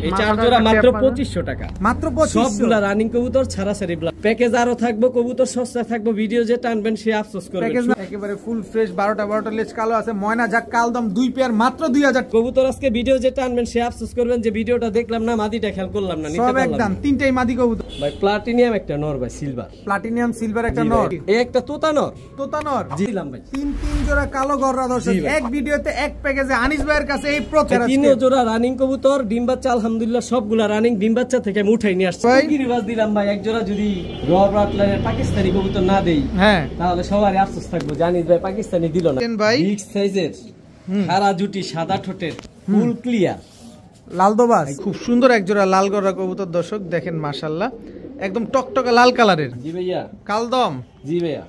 এই চার জোড়া মাত্র 2500 টাকা, মাত্র 2500। সবগুলা রানিং কবুতর ছাড়া ছাড়ি প্যাকেজ আরো থাকবো, কবুতর সস্তা থাকবো, ভিডিও যে টানবেন সে আফসোস করবেন। একেবারে ফুল ফ্রেশ 12টা লেজ কালো আছে, ময়না যাক কালদম 2 পেয়ার মাত্র 2000। কবুতর আজকে ভিডিও যে টানবেন সে আফসোস করবেন যে ভিডিওটা দেখলাম না, মাদিটা খেয়াল করলাম না, নিতে পারলাম না। একদম তিনটাই মাদি কবুতর ভাই। প্লাটিনিয়াম একটা নর ভাই, সিলভার প্লাটিনিয়াম সিলভার একটা নর, এই একটা তোতা নর দিলাম ভাই। তিন জোড়া কালো গররা দর্শক এক ভিডিওতে এক প্যাকেজে আনিস ভাইয়ের কাছে এই প্রথম তিন জোড়া রানিং কবুতর, ডিম বাচ্চা আলহামদুলিল্লাহ সবগুলা রানিং, ডিম বাচ্চা থেকে আমি উঠাই নিয়ে আসছি। গিরিবাজ দিলাম ভাই এক জোড়া, যদি রবরাতলারের পাকিস্তানি কবুতর না দেই হ্যাঁ তাহলে সবারই আফসোস থাকবো, জানিস ভাই পাকিস্তানি দিল না ভাই। বিগ সাইজের সারা জুটি, সাদা ঠোঁটের, ফুল ক্লিয়ার লালদোবাজ, খুব সুন্দর এক জোড়া লাল গররা কবুতর দর্শক দেখেন মাশাআল্লাহ, একদম টকটকে লাল কালারের। জি ভাইয়া। কালদম। জি ভাইয়া।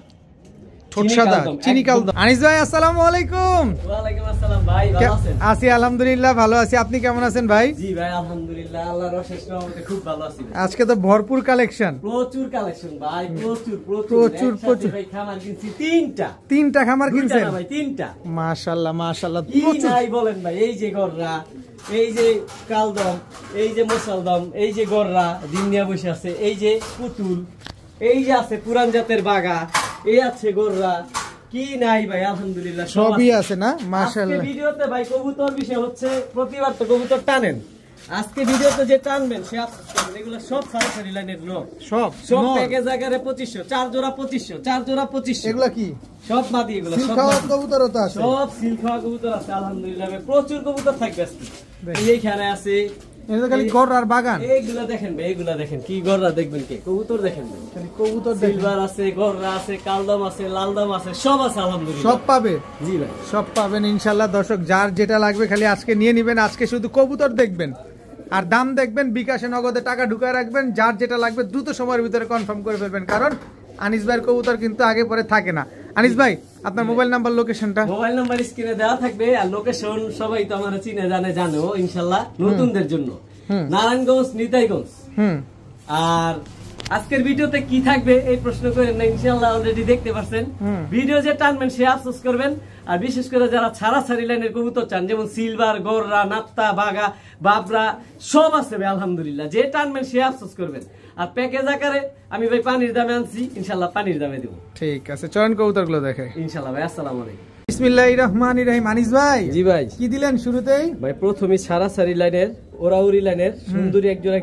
ঠোঁট সাদা, চিনি কালদম। আনিস ভাই আসসালামু আলাইকুম। ওয়া আলাইকুম আসসালাম ভাই, ভালো আছেন? আছি আলহামদুলিল্লাহ, ভালো আছি। আপনি কেমন আছেন ভাই? জি ভাই আলহামদুলিল্লাহ, আল্লাহর অশেষ রহমতে খুব ভালো আছি। আজকে তো ভরপুর কালেকশন, প্রচুর কালেকশন ভাই, প্রচুর ভাই। খামার কিনছি তিনটা খামার কিনছেন ভাই, তিনটা। মাশাআল্লাহ মাশাআল্লাহ, কি নাই বলেন ভাই। এই যে গররা, এই যে কালদম, এই যে মোসালদম, এই যে গররা ডিম নিয়ে বসে আছে, এই যে পুতুল, এই যে আছে পুরান জাতের বাগা, এই আছে গররা, কি নাই ভাই আলহামদুলিল্লাহ সবই আছে না মাশাআল্লাহ। আজকে ভিডিওতে ভাই কবুতর বিষয় হচ্ছে, প্রতিবার তো কবুতর টানেন, আজকে ভিডিওতে যে টানবেন সে এগুলো সব সারি লাইনের লোক, সব প্যাকেজ আকারে 2500, চার জোড়া 2500। এগুলা কি সব মাদি, এগুলো সব কবুতরও তো আছে, সব সিল খাওয়া কবুতর আছে আলহামদুলিল্লাহ। প্রচুর কবুতর থাকবে আজকে। এইখানে আছে খালি গররার বাগান, এইগুলা দেখেন ভাই, এইগুলা দেখেন, কি গররা দেখবেন, কি কবুতর দেখেন ভাই, খালি কবুতর। সিলভার আছে, গররা আছে, কালদম আছে, লালদম আছে, সব আছে আলহামদুলিল্লাহ, সব পাবে। জি ভাই সব পাবেন ইনশাআল্লাহ দর্শক, যার যেটা লাগবে খালি আজকে নিয়ে নেবেন। আজকে শুধু কবুতর দেখবেন আর দাম দেখবেন, বিকাশে নগদে টাকা ঢুকায় রাখবেন। যার যেটা লাগবে দ্রুত সময়ের ভিতরে কনফার্ম করে ফেলবেন, কারণ আনিস ভাইয়ের কবুতর কিন্তু আগে পরে থাকে না। আনিস ভাই আপনার মোবাইল নাম্বার, লোকেশনটা? মোবাইল নাম্বার স্ক্রিনে দেওয়া থাকবে, আর লোকেশন সবাই তো আমার চিনে জানো ইনশাআল্লাহ, নতুনদের জন্য নারায়ণগঞ্জ, নিতাইগঞ্জ। আর আজকের ভিডিওতে কি থাকবে এই প্রশ্ন করেন না, ইনশাআল্লাহ অলরেডি দেখতে পাচ্ছেন। ভিডিও যে টানবেন সে আফসোস করবেন। আর বিশেষ করে যারা ছাড়ি লাইনের কবুতর চান, যেমন সিলভার, গররা, নাপ্তা, বাগা, বাবরা সব আছে ভাই আলহামদুলিল্লাহ, যে টানবেন সে আফসোস করবেন। আর প্যাকেজ আকারে আমি ভাই পানির দামে আনছি, ইনশাআল্লাহ পানির দামে দেব। ঠিক আছে, চলেন কবুতরগুলো দেখে ইনশাআল্লাহ ভাই। আসসালামু আলাইকুম। বিসমিল্লাহির রহমানির রহিম। আনিস ভাই। জি ভাই। কি দিলেন শুরুতেই? ভাই প্রথমে ছাড়ি লাইনের, ওরাউরি লাইনের সুন্দরী এক জোড়া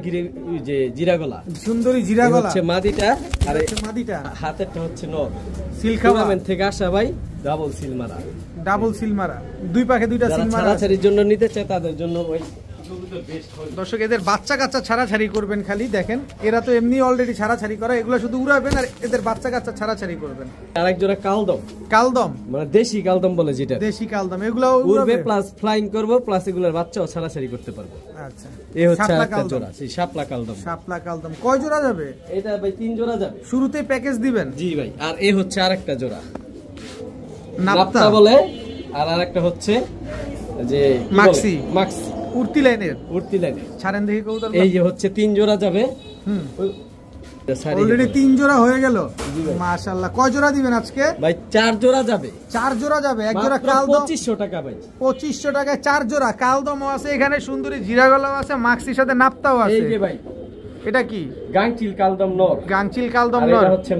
যে জিরাগলা, সুন্দরী জিরাগলা হচ্ছে মাদিটা, আর মাদিটা হাতেরটা হচ্ছে নর, সিলখাওয়ামেন থেকে আসা ভাই, ডাবল সিল মারা। দুই পাখে দুইটা সিল মারা। ছাড়াছাড়ির জন্য নিতে চায় তাদের জন্য ওই দর্শক, এদের বাচ্চা কাচ্চা ছাড়াছাড়ি করবেন খালি, দেখেন এরা তো এমনি অলরেডি ছাড়াছাড়ি করে, এগুলো শুধু উড়াবেন আর এদের বাচ্চা কাচ্চা ছাড়াছাড়ি করবেন। আরেক জোড়া কালদম মানে দেশি কালদম বলে, যেটা দেশি কালদম, এগুলো উড়বে প্লাস ফ্লাইং করব, প্লাস এগুলোর বাচ্চাও ছাড়াছাড়ি করতে পারবো। আচ্ছা, এই হচ্ছে আরেকটা জোড়া, সেই শাপলা কালদম। কয় জোড়া যাবে? এটা ভাই 3 জোড়া যাবে, শুরুতেই প্যাকেজ দিবেন। জি ভাই। আর এই হচ্ছে আরেকটা জোড়া নাপ্তা বলে, আর আরেকটা হচ্ছে যে মাক্সি উড়তি লাইনের ছাড়েন দেখি কবুতর। এই যে হচ্ছে 3 জোড়া যাবে, অলরেডি 3 জোড়া হয়ে গেল মাশাআল্লাহ। কয় জোড়া দিবেন আজকে? ভাই 4 জোড়া যাবে। 4 জোড়া যাবে, এক জোড়া কালদম 2500 টাকা ভাই, 2500 টাকায় 4 জোড়া কালদমও আছে, এখানে সুন্দরী জিরাগলাও আছে, মাক্সির সাথে নাপ্তাও আছে। এই যে ভাই এটা কি? গাংচিল কালদম নর। এটা হচ্ছে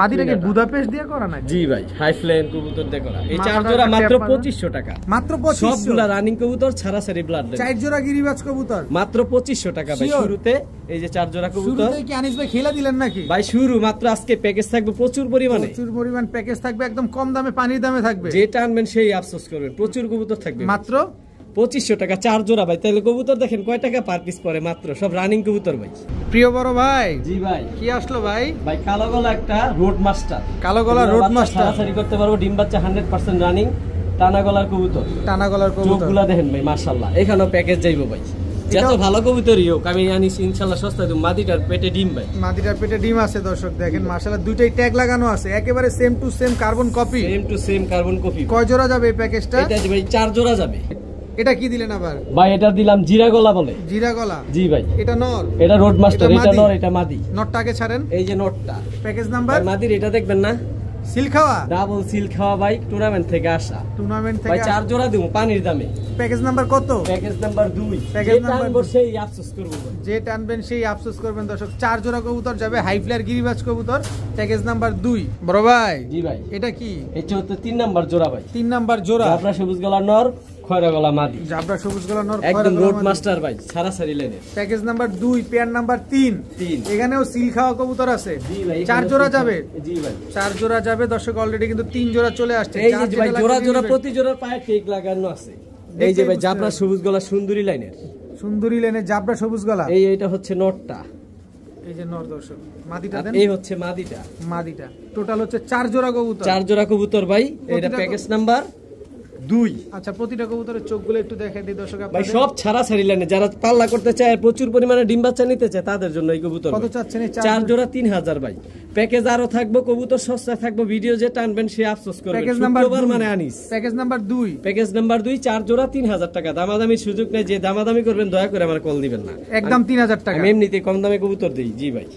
মাদিটা কি বুদাপেস্ট দিয়ে করা নাকি? জি ভাই, হাই ফ্লাইং কবুতর দিয়ে করা। এই 4 জোড়া মাত্র 2500 টাকা, মাত্র 2500। সবগুলা রানিং কবুতর, ছাড়ি ব্লাড। 4 জোড়া গিরিবাজ কবুতর মাত্র 2500 টাকা ভাই। শুরুতে এই যে 4 জোড়া কবুতর, শুরুতে কি আনিস ভাই খেলা দিলেন নাকি? ভাই শুরু মাত্র, আজকে প্যাকেজ থাকবে প্রচুর পরিমাণ প্যাকেজ থাকবে, একদম কম দামে, পানির দামে থাকবে। যেটা আনবেন সেই আফসোস করবেন, প্রচুর কবুতর থাকবে মাত্র 2500 টাকা 4 জোড়া ভাই। তাহলে কবুতর দেখেন কয় টাকা পার পিস পড়ে, মাত্র সব রানিং কবুতর ভাই। প্রিয় বড় ভাই। জি ভাই। কি আসলো ভাই? ভাই কালো গলা একটা রোড মাস্টার, ছাড়াছাড়ি করতে পারবো, ডিম বাচ্চা 100% রানিং, টানা গলার কবুতর, চোখগুলা দেখেন ভাই মাশাআল্লাহ। এখানেও প্যাকেজ যাইবো ভাই, যত ভালো কবুতরই হোক আমি আনিস ইনশাআল্লাহ সস্তা দেব। মাদিটার পেটে ডিম ভাই, মাদিটার পেটে ডিম আছে দর্শক, দেখেন মাশাআল্লাহ, দুইটাই ট্যাগ লাগানো আছে, একেবারে same to same carbon copy. কয় জোড়া যাবে এই প্যাকেজটা? এটা ভাই 4 জোড়া যাবে। এটা কি দিলেন আবার ভাই? এটা দিলাম জিরাগলা বলে। জিরাগলা? জি ভাই। এটা নর, এটা রোড মাস্টার, এটা নর, এটা মাদি। নরটাকে ছাড়েন, এই যে নরটা। Package number? মাদির এটা দেখবেন না, সিল খাওয়া ডাবল সিল খাওয়া ভাই, টুর্নামেন্ট থেকে আসা। টুর্নামেন্ট ভাই থেকে 4 জোড়া দেবো পানির দামে। প্যাকেজ নাম্বার কত? Package number 2। প্যাকেজ নাম্বার সেই আফসোস করব ভাই, যে টানবেন সেই আফসোস করবেন দর্শক। 4 জোড়া কবুতর যাবে, হাই ফ্লায়ার গিরিবাজ কবুতর, প্যাকেজ নাম্বার 2। বড় ভাই জি ভাই, এটা কি? এটা হচ্ছে 3 নাম্বার জোড়া ভাই। 3 নাম্বার জোড়া, জাবরা সবুজ গলা নর, খয়রা গলা মাদি। জাবরা সবুজ গলা নর, একদম রোড মাস্টার ভাই, সারাসারি লেনে। Package number 2, pair number 3। এখানেও সিল খাওয়া কবুতর আছে। জি ভাই, 4 জোড়া যাবে। জি ভাই, 4 জোড়া যাবে দর্শক। অলরেডি কিন্তু 3 জোড়া চলে আসছে। এই যে ভাই জোড়া জোড়া প্রতি জোড়ার পায়ে টেক লাগানো আছে। এই যে ভাই জাবরা সবুজ গলা সুন্দরী লাইনের, সুন্দরী লাইনের জাবরা সবুজ গলা। এইটা হচ্ছে নরটা, এই যে নর দর্শক। মাদিটা দেন। এই হচ্ছে মাদিটা। মাদিটা টোটাল হচ্ছে 4 জোড়া কবুতর। 4 জোড়া কবুতর ভাই, এটা প্যাকেজ নাম্বার 2। আচ্ছা, প্রতিটা কবুতরের চোখগুলো একটু দেখাই দিই দর্শক ভাই। আপনাদের। সব ছাড়া ছাড়ি লাইনে, যারা পাল্লা করতে চায়, প্রচুর পরিমাণে ডিম বাচ্চা নিতে চায়, তাদের জন্য এই কবুতর। কত চাচ্ছেন এই 4 জোড়া? 3000 ভাই। প্যাকেজ আরো থাকবে, কবুতর সস্তা থাকবে, ভিডিও যে টানবেন সে আফসোস করবে। প্যাকেজ নাম্বার শুক্রবার মানে Anis. Package number 2। Package number 2, 4 জোড়া 3000 টাকা। দামাদামির সুযোগ নেই, যে দামাদামি করবেন দয়া করে আমার কল দিবেন না, একদম 3000 টাকা। আমি এমনিতে কম দামে কবুতর দেই। জি ভাই।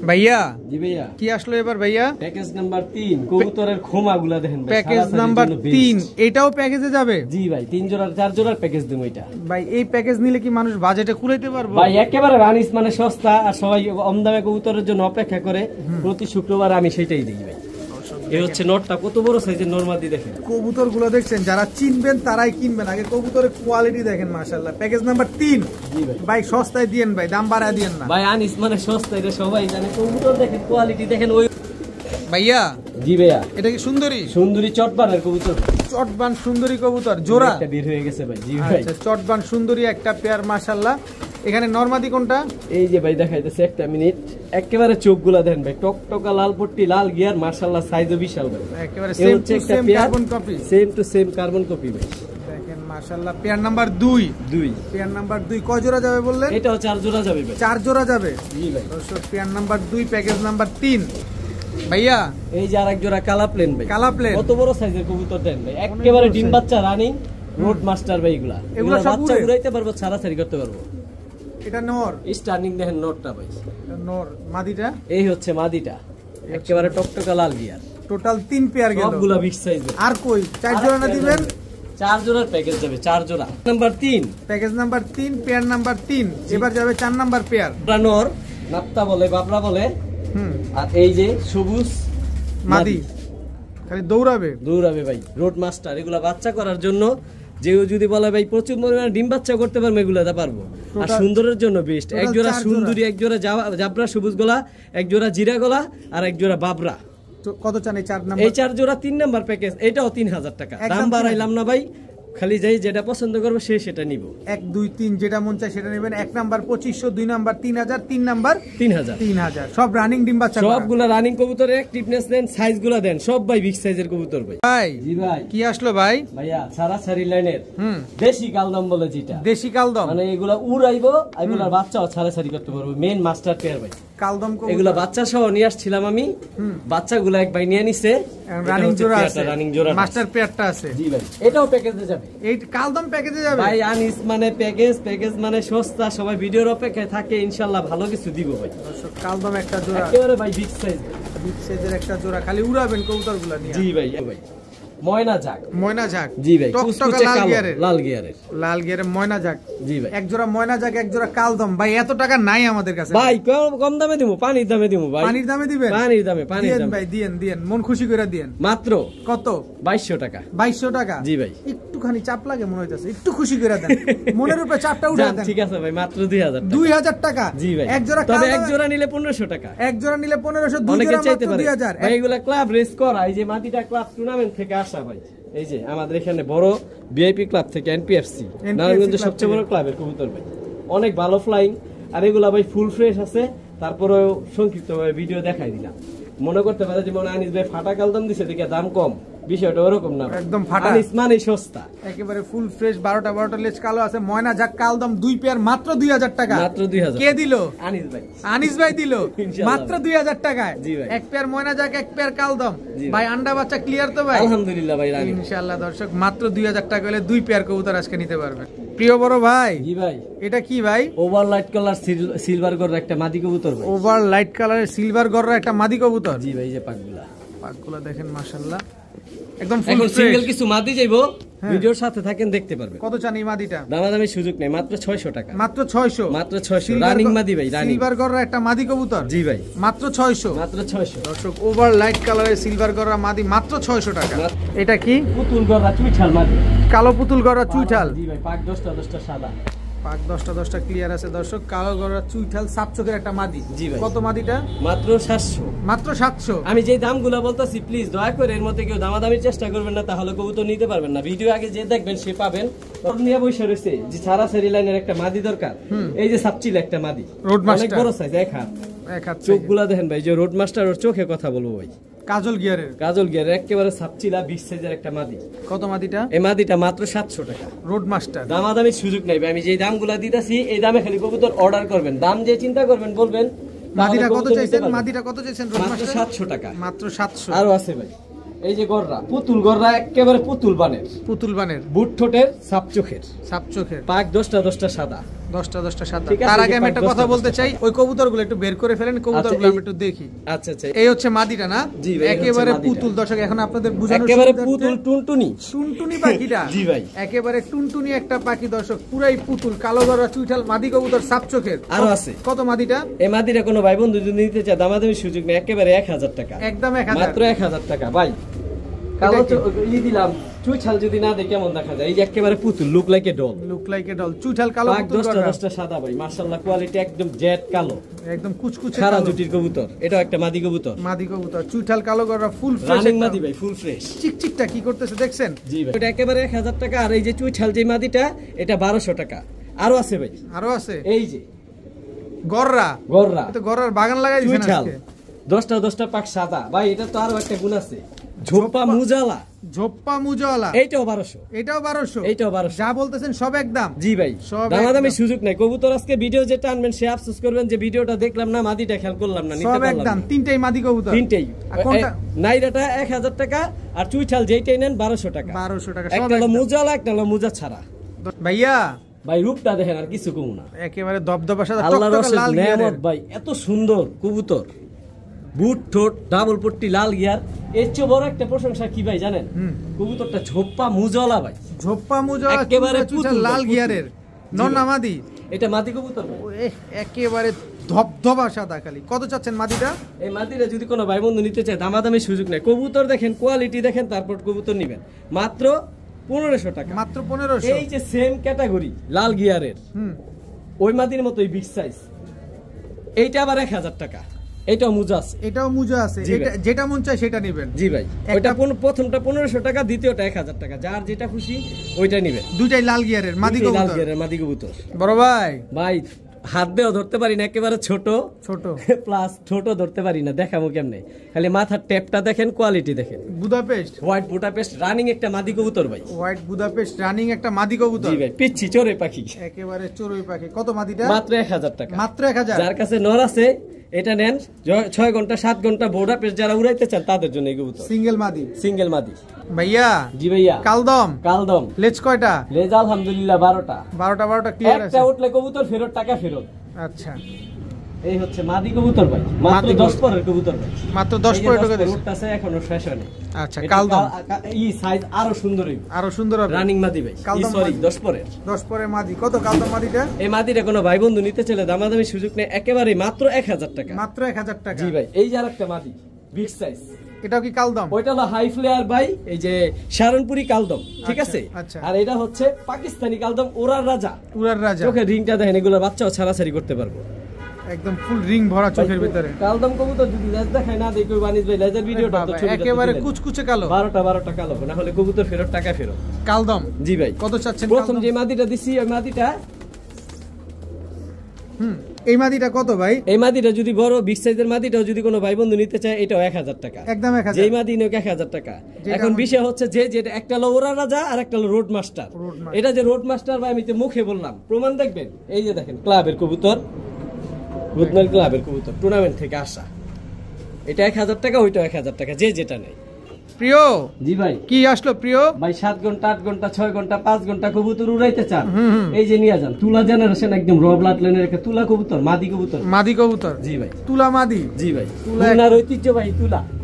ভাইয়া জি ভাইয়া, কি আসলো এবার ভাইয়া? প্যাকেজ নাম্বার 3, কবুতরের খোমাগুলা দেখেন ভাই। প্যাকেজ নাম্বার 3, এটাও প্যাকেজে যাবে? জি ভাই, 3 জোড়া 4 জোড়ার প্যাকেজ দেবো এটা। ভাই এই প্যাকেজ নিলে কি মানুষ বাজেটে কুলাইতে পারবে? ভাই একেবারে আনিস মানে সস্তা, আর সবাই কম দামে কবুতরের জন্য অপেক্ষা করে। প্রতি শুক্রবার আমি সেটাই দিই ভাই। এই হচ্ছে নটটা, কত বড় সাইজের নরমাদি দেখেন। কবুতর গুলো দেখছেন, যারা চিনবেন তারাই কিনবেন। আগে কবুতরের কোয়ালিটি দেখেন, মাশাআল্লাহ। Package number 3। জি ভাই। ভাই সস্তায় দিয়েন ভাই, দাম বাড়ায় দিয়েন না ভাই। আনিস মানে সস্তা, এটা সবাই জানে। কবুতর দেখেন, কোয়ালিটি দেখেন। ওই ভাইয়া। জি ভাইয়া, এটা কি সুন্দরী? সুন্দরী চটবানের কবুতর, চটবান সুন্দরী কবুতর জোড়া একটা বের হয়ে গেছে ভাই। জি ভাই, আচ্ছা, চটবান সুন্দরী একটা পেয়ার, মাশাআল্লাহ। এখানে নরমাদি কোনটা? এই যে ভাই দেখাইতেছে, একটা মিনিট। একেবারে চোখগুলা দেন ভাই, টকটকা লাল পট্টি, লাল গিয়ার, মাশাআল্লাহ সাইজও বিশাল ভাই। একেবারে same to same carbon copy. Same to same carbon copy ভাই। দেখেন মাশাআল্লাহ। Pair number 2। পেয়ার নাম্বার 2 কয় জোড়া যাবে বললেন? এটাও 4 জোড়া যাবে ভাই। 4 জোড়া যাবে। জি ভাই। দর্শক পেয়ার নাম্বার 2, প্যাকেজ নাম্বার 3। ভাইয়া এই যে আরেক জোড়া কালা প্লেন ভাই। কালা প্লেন, কত বড় সাইজের কবুতর দেন ভাই, একেবারে ডিম বাচ্চা রানিং রোড মাস্টার ভাই। এগুলা সব বাচ্চা উড়ে? উড়াইতে পারবো, ছাড়াছাড়ি করতে পারবো। এটা নর, স্টার্নিং দেখেন নটটা ভাই। এটা নর। মাদিটা এই হচ্ছে মাদিটা, একেবারে টকটকা লাল গিয়ার। টোটাল 3 পেয়ার গেল। সবগুলা বিগ সাইজ। আর কই 4 জোড়া না দিবেন? 4 জোড়ার প্যাকেজ যাবে, 4 জোড়া। Number 3, package number 3, pair number 3। এবার যাবে 4 নাম্বার পেয়ার। নর, নাপ্তা বলে, বাবরা বলে। আর এই যে সবুজ মাদি, খালি দৌড়াবে ভাই, রোড মাস্টার। এগুলা বাচ্চা করার জন্য, যে যদি বলে ভাই প্রচুর পরিমাণে ডিম বাচ্চা করতে পারবে, এগুলা পারবো। আর সুন্দরের জন্য বেস্ট। এক জোড়া সুন্দরী, এক জোড়া জাবরা সবুজ গলা, এক জোড়া জিরা গলা, আর এক জোড়া বাবরা। কত চান এই 4 নাম্বার? এই 4 জোড়া 3 নাম্বার প্যাকেজ, এটাও 3000 টাকা। দাম বাড়াইলাম না ভাই, খালি যাই যেটা পছন্দ করবে সে সেটা নিব। 1 2 3 যেটা মন চায় সেটা নেবেন। 1 নাম্বার 2500, 2 নাম্বার 3000, 3 নাম্বার 3000। সব রানিং ডিম বাচ্চা, সবগুলা রানিং কবুতরের অ্যাক্টিভনেস দেন, সাইজগুলা দেন, সব ভাই বিগ সাইজের কবুতর ভাই। ভাই জি ভাই, কি আসলো ভাই? ভাইয়া ছাড়াছাড়ি লাইনের দেশি কালদম বলে, যেটা দেশি কালদম, মানে এগুলা উড়াইবো, এগুলার বাচ্চাও ছাড়াছাড়ি করতে পারবো। মেন মাস্টার পেয়ার ভাই কালদম। এগুলা বাচ্চা সহ নিয়ে আসছিলাম আমি, বাচ্চাগুলা এক ভাই নিয়ে নিছে। রানিং জোড়া আছে, রানিং জোড়া মাস্টার পেয়ারটা আছে। জি ভাই, এটাও প্যাকেজে যাবে। এই কালদম প্যাকেজে যাবে ভাই। আনিস মানে প্যাকেজ মানে সস্তা, সবাই ভিডিওর অপেক্ষায় থাকে। ইনশাআল্লাহ ভালো কিছু দিব ভাই। দর্শক কালদম একটা জোড়া, একেবারে ভাই বিগ সাইজ, বিগ সাইজের একটা জোড়া, খালি উড়াবেন কবুতরগুলো নিয়ে। জি ভাই। ময়না জাক, ময়না জাক। জি ভাই, টকটকা লাল গিয়ারের, লাল গিয়ারের ময়না জাক। জি ভাই, এক জোড়া ময়না জাক, এক জোড়া কালদম। ভাই এত টাকা নাই আমাদের কাছে ভাই, কম দামে দিমু, পানির দামে দিমু ভাই। পানির দামে দিবেন? পানির দামে ভাই দিয়েন, মন খুশি করে দিয়েন। মাত্র কত? 2200 টাকা। 2200 টাকা? জি ভাই। একটুখানি চাপ লাগে মনে হইতাছে, একটু খুশি করে দেন, মনের উপরে চাপটা উঠায় দেন। ঠিক আছে ভাই, মাত্র 2000 টাকা। 2000 টাকা? জি ভাই। এক জোড়া, তবে এক জোড়া নিলে 1500 টাকা। এক জোড়া নিলে 1500, দুই অনেকে জোড়া চাইতে মাত্র পারে 2000। ভাই। এগুলা ক্লাব রেস করা, এই যে মাটিটা ক্লাব টুর্নামেন্ট থেকে আসা ভাই। এই যে আমাদের এখানে বড় ভিআইপি ক্লাব থেকে, এনপিএফসি, নারায়ণগঞ্জের সবচেয়ে বড় ক্লাবের কবুতর ভাই। অনেক ভালো ফ্লাইং, আর এগুলা ভাই ফুল ফ্রেশ আছে। তারপরেও সংক্ষিপ্ত ভিডিও দেখাই দিলাম। মনে করতে পারে যে মনে আনিস ভাই ফাটা কালদম দিছে দেখে দাম কম, বিষয়টা ওরকম না, একদম ফাটা। আনিস মানে সস্তা, একেবারে ফুল ফ্রেশ। 12টা লেজ কালো আছে। ময়না জাক কালদম 2 পেয়ার, মাত্র 2000 টাকা। মাত্র 2000। কে দিল? আনিস ভাই। আনিস ভাই দিল ইনশাআল্লাহ। মাত্র 2000 টাকায়। জি ভাই। এক পেয়ার ময়না জাক, এক পেয়ার কালদম। ভাই আন্ডা বাচ্চা ক্লিয়ার তো ভাই? আলহামদুলিল্লাহ ভাই, রানি। ইনশাআল্লাহ দর্শক, মাত্র 2000 টাকা হলে 2 পেয়ার কবুতর আজকে নিতে পারবেন। প্রিয় বড় ভাই। জি ভাই। এটা কি ভাই? ওভার লাইট কালার সিলভার গড়ের একটা মাদি কবুতর ভাই। ওভার লাইট কালারের সিলভার গড়ের একটা মাদি কবুতর। জি ভাই, এই যে পাকগুলা পাকগুলো দেখেন মাশাআল্লাহ একদম ফুল এখন ফ্রেশ। সিঙ্গেল কিছু মাদি যাইবো, হ্যাঁ। ভিডিওর সাথে থাকেন, দেখতে পারবেন। কত চান এই মাদিটা? দামাদামি সুযোগ নেই, মাত্র 600 টাকা। মাত্র 600। মাত্র 600 রানিং মাদি ভাই, রানিং সিলভার গররা একটা মাদি কবুতর। জি ভাই, মাত্র 600। মাত্র 600। দর্শক ওভার লাইট কালারের সিলভার গররা মাদি মাত্র 600 টাকা। এটা কি? পুতুল গড়া চুইঠাল মাদি, কালো পুতুল গররা চুইঠাল। জি ভাই, পাক 10টা সাদা, পাক 10টা ক্লিয়ার আছে দর্শক। কালো গররা চুইঠাল সাপ চোখের একটা মাদি। জি ভাই। কত মাদিটা? মাত্র 700। মাত্র 700। আমি যে দামগুলো বলতাছি প্লিজ দয়া করে এর মধ্যে কেউ দামাদামির চেষ্টা করবেন না, তাহলে কবুতর নিতে পারবেন না। ভিডিও আগে যে দেখবেন সে পাবেন। তোর নিয়ে বসে রয়েছে যে সারা সেরি লাইনের একটা মাদি দরকার, এই যে সাপচিল একটা মাদি, রোড মাস্টার। অনেক বড় সাইজ, এক হাত। এক হাত। চোখগুলা দেখেন ভাই, যে রোড মাস্টার ওর চোখে কথা বলবো ভাই। কাজল গিয়ারের। কাজল গিয়ার একেবারে সাপচিলা 20 সাইজের একটা মাদি। কত মাদিটা? এই মাদিটা মাত্র 700 টাকা। Road master. দামাদামির সুযোগ নাই ভাই, আমি যে দামগুলা দিতেছি এই দামে খালি কবুতর অর্ডার করবেন, দাম যে চিন্তা করবেন বলবেন। মাদিটা তাহলে কত কবুতর নিতে চাইছেন? পারবেন। মাদিটা কত চাইছেন? রোড মাত্র মাস্টার 700 টাকা। মাত্র 700। আরো আছে ভাই, এই যে গররা, পুতুল গররা একেবারে পুতুল বানের, পুতুল বানের, বুট ঠোঁটের, সাপ চোখের, সাপ চোখের, পাক 10টা সাদা। 10টা সাদা। ঠিক আছে, তার আগে আমি একটা 10টা কথা বলতে চাই, ওই কবুতরগুলো একটু বের করে ফেলেন, কবুতরগুলো আচ্ছা, আমি একটু দেখি। আচ্ছা আচ্ছা, এই হচ্ছে মাদিটা না? জি ভাই, এই হচ্ছে একেবারে মাদিটা। পুতুল। দর্শক এখন আপনাদের বুঝানোর একেবারে সুবিধার্থে পুতুল টুনটুনি টুনটুনি পাখিটা। জি ভাই। একেবারে টুনটুনি একটা পাখি দর্শক, পুরাই পুতুল, কালো গররা চুইঠাল মাদি কবুতর সাপ চোখের। আরো আছে। কত মাদিটা? এই মাদিরা কোনো ভাই বন্ধু যদি নিতে চায় দামাদামি সুযোগ নেই, একেবারে 1000 টাকা, একদম 1000। মাত্র 1000 টাকা ভাই। কালো ই দিলাম, চুই ছাল যদি না দেয় কেমন দেখা যায়, এই যে একেবারে পুতুল, look like a doll, look like a doll, চুইঠাল কালো পাক পুতুল গররা। 10টা সাদা ভাই, মাশাআল্লাহ কোয়ালিটি একদম জেড কালো, একদম কুচকুচে সারা কালো। জুটির কবুতর, এটাও একটা মাদি কবুতর, মাদি কবুতর, চুইঠাল কালো গররা, ফুল ফ্রেশ রানিং মাদি ভাই, ফুল ফ্রেশ। চিকচিকটা কি করতেছে দেখছেন? জি ভাই, এটা একেবারে 1000 টাকা। আর এই যে চুই ছাল যে মাদিটা, এটা 1200 টাকা। আরো আছে ভাই, আরো আছে এই যে গররা। গররা, এটা গররার বাগান লাগাই চুই দিয়েছেন ছাল আজকে। 10টা পাক সাদা ভাই। এটা তো আরো একটা গুণ আছে, ঝোপা মুজালা, ঝোপ্পা মুজওয়ালা, এইটাও 1200, এটাও 1200। এইটাও 1200। যা বলতেছেন সব একদম। জি ভাই, সব দামাদামি একদম। সুযোগ নাই। কবুতর আজকে ভিডিও যেটা আনবেন সে আফসোস করবেন যে ভিডিওটা দেখলাম না, মাদিটা খেয়াল করলাম না, নিতে সব পারলাম একদম। না। তিনটেই মাদি কবুতর। তিনটেই। আর কোনটা? নাইরাটা 1000 টাকা, আর চুইঠাল যেইটাই নেন 1200 টাকা। 1200 টাকা। সব একটা হলো একদম। মুজালা, একটা হলো মুজা ছাড়া। ভাইয়া ভাই রূপটা দেখেন, আর কিছু কমু না। একেবারে দবদবা সাদা, আল্লাহর টকটকে লাল রসের গিয়ারের। নেয়ামত ভাই, এত সুন্দর কবুতর, বুট ঠোঁট, ডাবল পট্টি, লাল গিয়ার। এর চেয়ে বড় একটা প্রশংসা কি ভাই জানেন? কবুতরটা ঝোপ্পা মুজলা ভাই, ঝোপ্পা মুজওয়ালা, একেবারে চুইঠাল পুতুল, লাল পুতুল। গিয়ারের। জি নন্না ভাই। মাদি। এটা মাদি কবুতর ভাই। একেবারে ধবধবা সাদা খালি। কত চাচ্ছেন মাদিটা? এই মাদিরা যদি কোনো ভাই বন্ধু নিতে চায় দামাদামি সুযোগ নেই। কবুতর দেখেন, কোয়ালিটি দেখেন, তারপর কবুতর নিবেন। মাত্র 1500 টাকা। মাত্র 1500। এই যে সেম ক্যাটাগরি লাল গিয়ারের, ওই মাদির মতোই বিগ সাইজ, এইটা আবার 1000 টাকা। এটাও মুজা আছে, এটাও মুজা আছে। জি ভাই। এটা যেটা মন চায় সেটা নেবেন। জি ভাই। ওইটা প্রথমটা 1500 টাকা, দ্বিতীয়টা 1000 টাকা, যার যেটা খুশি ওইটা নিবেন। দুইটাই লাল গিয়ারের মাদি দুইটাই লাল কবুতর। গিয়ারের মাদি কবুতর বড় ভাই ভাই। হাত দিয়েও ধরতে পারি না, একেবারে ছোট ছোট প্লাস ছোট ধরতে পারি না, দেখাবো কেমনে। খালি মাথার টেপটা দেখেন, কোয়ালিটি দেখেন। বুদাপেস্ট, হোয়াইট বুটাপেস্ট রানিং একটা মাদি কবুতর ভাই। হোয়াইট বুদাপেস্ট রানিং একটা মাদি কবুতর। জি ভাই, পিচ্ছি চোরে পাখি, একেবারে চড়ুই পাখি। কত মাদিটা? মাত্র 1000 টাকা। মাত্র 1000। যার কাছে নর আছে এটা নেন। 6 ঘন্টা 7 ঘন্টা বুটাপেস্ট যারা উড়াইতে চান তাদের জন্য এই কবুতর। সিঙ্গেল মাদি, সিঙ্গেল মাদি ভাইয়া। জি ভাইয়া। কালদম, কালদম লেজ কয়টা? লেজ আলহামদুলিল্লাহ 12টা। 12টা ক্লিয়ার আছে। একটা উঠলে কবুতর ফেরত, টাকা ফেরত। আচ্ছা, এই হচ্ছে মাদি কবুতর ভাই, মাত্র মাদি 10 পরের কবুতর ভাই, মাত্র 10 পরে ঢুকে দিয়েছে। উঠতাছে, এখনো শেষ হয়নি। আচ্ছা, কালদম এই সাইজ আরো সুন্দর হইব, আরো সুন্দর হবে। রানিং মাদি ভাই। কালদম সরি, মাদি। 10 পরের। 10 পরে মাদি। কত কালদম মাদিটা? এই মাদিটা কোনো ভাই বন্ধু নিতে চাইলে দামাদামি সুযোগ নেই, একেবারে মাত্র 1000 টাকা। মাত্র 1000 টাকা। জি ভাই। এই যে আরেকটা মাদি বিগ সাইজ, এটাও কি কালদম? ওইটা হলো হাই ফ্লেয়ার ভাই, এই যে শারনপুরি কালদম, ঠিক আচ্ছা, আছে। আচ্ছা। আর এটা হচ্ছে পাকিস্তানি কালদম, ওরার রাজা। উড়ার রাজা। চোখের রিংটা দেখেন, এগুলো বাচ্চাও ছাড়াছাড়ি করতে পারবো। একদম ফুল রিং ভরা চোখের ভিতরে। কালদম কবুতর যদি লেজ দেখায় না দেখো বানিস ভাই, লেজের ভিডিওটা তো ছবিটা একেবারে কুচকুচে কালো। 12টা কালো, না হলে কবুতর ফেরত, টাকা ফেরত। কালদম। জি ভাই। কত চাচ্ছেন? প্রথম কালদম? যে মাদিটা দিছি ওই মাদিটা, এই মাদিটা কত ভাই? এই মাদিটা যদি বড় বিগ সাইজের মাদিটাও যদি কোনো ভাই বন্ধু নিতে চায়, এটাও 1000 টাকা। একদম 1000। যেই মাদি নিক 1000 টাকা। যেটা এখন বিষয় হচ্ছে যে যেটা একটা হলো ওরা রাজা আর একটা হলো রোড মাস্টার। Road master. এটা যে রোড মাস্টার ভাই, আমি তো মুখে বললাম, প্রমাণ দেখবেন। এই যে দেখেন, ক্লাবের কবুতর, বুধমাল ক্লাবের কবুতর, টুর্নামেন্ট থেকে আসা। এটা 1000 টাকা, ওইটাও 1000 টাকা, যে যেটা নেই। প্রিয় জি ভাই কি আসলো প্রিয় ভাই 7 ঘন্টা 8 ঘন্টা 6 ঘন্টা 5 ঘন্টা কবুতর উড়াইতে চান এই যে নিয়ে যান তুলা জেনারেশন একদম র ব্লাড লাইনের একটা তুলা কবুতর মাদি কবুতর জি ভাই তুলা মাদি জি ভাই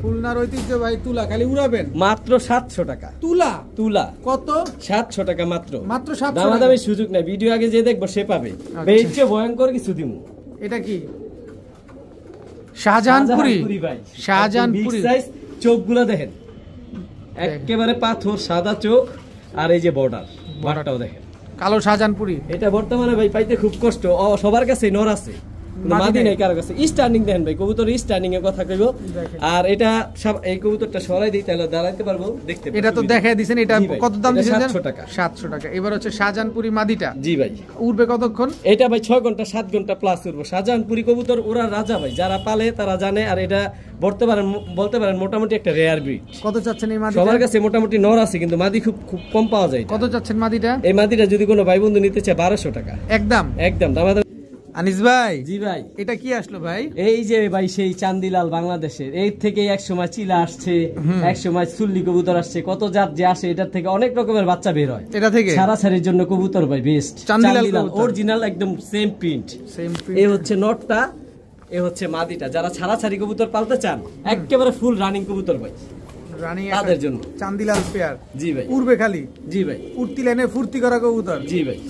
খুলনার ঐতিহ্য ভাই তুলা খালি উড়াবেন মাত্র 700 টাকা তুলা কত 700 টাকা মাত্র 700 দামাদামি সুযোগ নাই ভিডিও আগে যে দেখবো সে পাবে ভাই ইচ্ছে ভয়ঙ্কর কিছু দিমু এটা কি শাহজাহানপুরি ভাই শাহজাহানপুরি সাইজ চোখগুলো দেখেন একেবারে পাথর সাদা চোখ আর এই যে বর্ডারটাও দেখেন কালো শাহজাহানপুরি এটা বর্তমানে ভাই পাইতে খুব কষ্ট সবার কাছে নর আছে মাদি নাই কারো কাছে স্ট্যান্ডিং দেখেন ভাই কবুতর স্ট্যান্ডিং এর কথা কইব আর এটা এই কবুতরটা সরাই দিই তাহলে দাঁড়াইতে পারবো দেখতে এটা তো দেখাই দিবেন এটা কত দাম দিবেন 700 টাকা 700 টাকা এবার হচ্ছে শাহজাহানপুরি মাদিটা জি ভাই উড়বে কতক্ষণ এটা ভাই 6 ঘন্টা 7 ঘন্টা প্লাস উড়বে শাহজাহানপুরি কবুতর ওরা রাজা ভাই যারা পালে তারা জানে আর এটা বলতে পারেন মোটামুটি একটা রেয়ার ব্রিড কত চাচ্ছেন এই মাদিটা সবার কাছে মোটামুটি নর আছে কিন্তু মাদি খুব কম পাওয়া যায় কত চাচ্ছেন মাদিটা এই মাদিটা যদি কোনো ভাই বন্ধু নিতে চায় 1200 টাকা একদম দাম আনিস ভাই জি ভাই এটা কি আসলো ভাই এই যে ভাই সেই চান্দিলাল বাংলাদেশের এই থেকে এক সময় চিলা আসছে এক সময় সুল্লি কবুতর আসছে কত জাত যে আসে এটার থেকে অনেক রকমের বাচ্চা বের হয় এটা থেকে সারাসারির জন্য কবুতর ভাই বেস্ট চান্দিলাল অরিজিনাল একদম সেম প্রিন্ট এই হচ্ছে নটটা এই হচ্ছে মাদিটা যারা ছাড়াছাড়ি কবুতর পালতে চান একেবারে ফুল রানিং কবুতর ভাই রানিং তাদের জন্য চান্দিলাল পেয়ার জি ভাই উড়বে খালি জি ভাই উড়তি লাইনে ফুর্তি করা কবুতর জি ভাই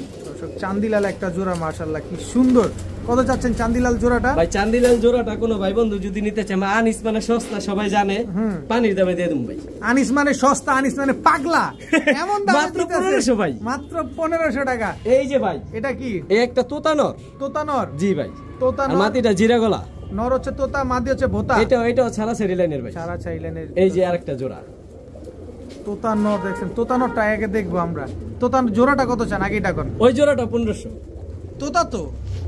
চান্দিলাল একটা জোড়া মাশাআল্লাহ কি সুন্দর কত চাচ্ছেন চান্দিলাল জোড়াটা ভাই চান্দিলাল জোড়াটা কোনো ভাই বন্ধু যদি নিতে চায় আনিস মানে সস্তা সবাই জানে পানির দামে দিয়ে দেব ভাই আনিস মানে সস্তা আনিস মানে পাগলা এমন দাম মাত্র 1500 ভাই মাত্র 1500 টাকা এই যে ভাই এটা কি এই একটা তোতানর জি ভাই তোতানর মাটিটা জিরা গলা নর হচ্ছে তোতা মাদি হচ্ছে ভোতা এটাও ছাড়াছাড়ি লাইনের ভাই ছাড়াছাড়ি লাইনের এই যে আরেকটা জোড়া তোতানর দেখছেন তোতানরটা আগে দেখবো আমরা তোতান জোড়াটা কত চান আগে এটা কোন ওই জোড়াটা 1500 তোতা তো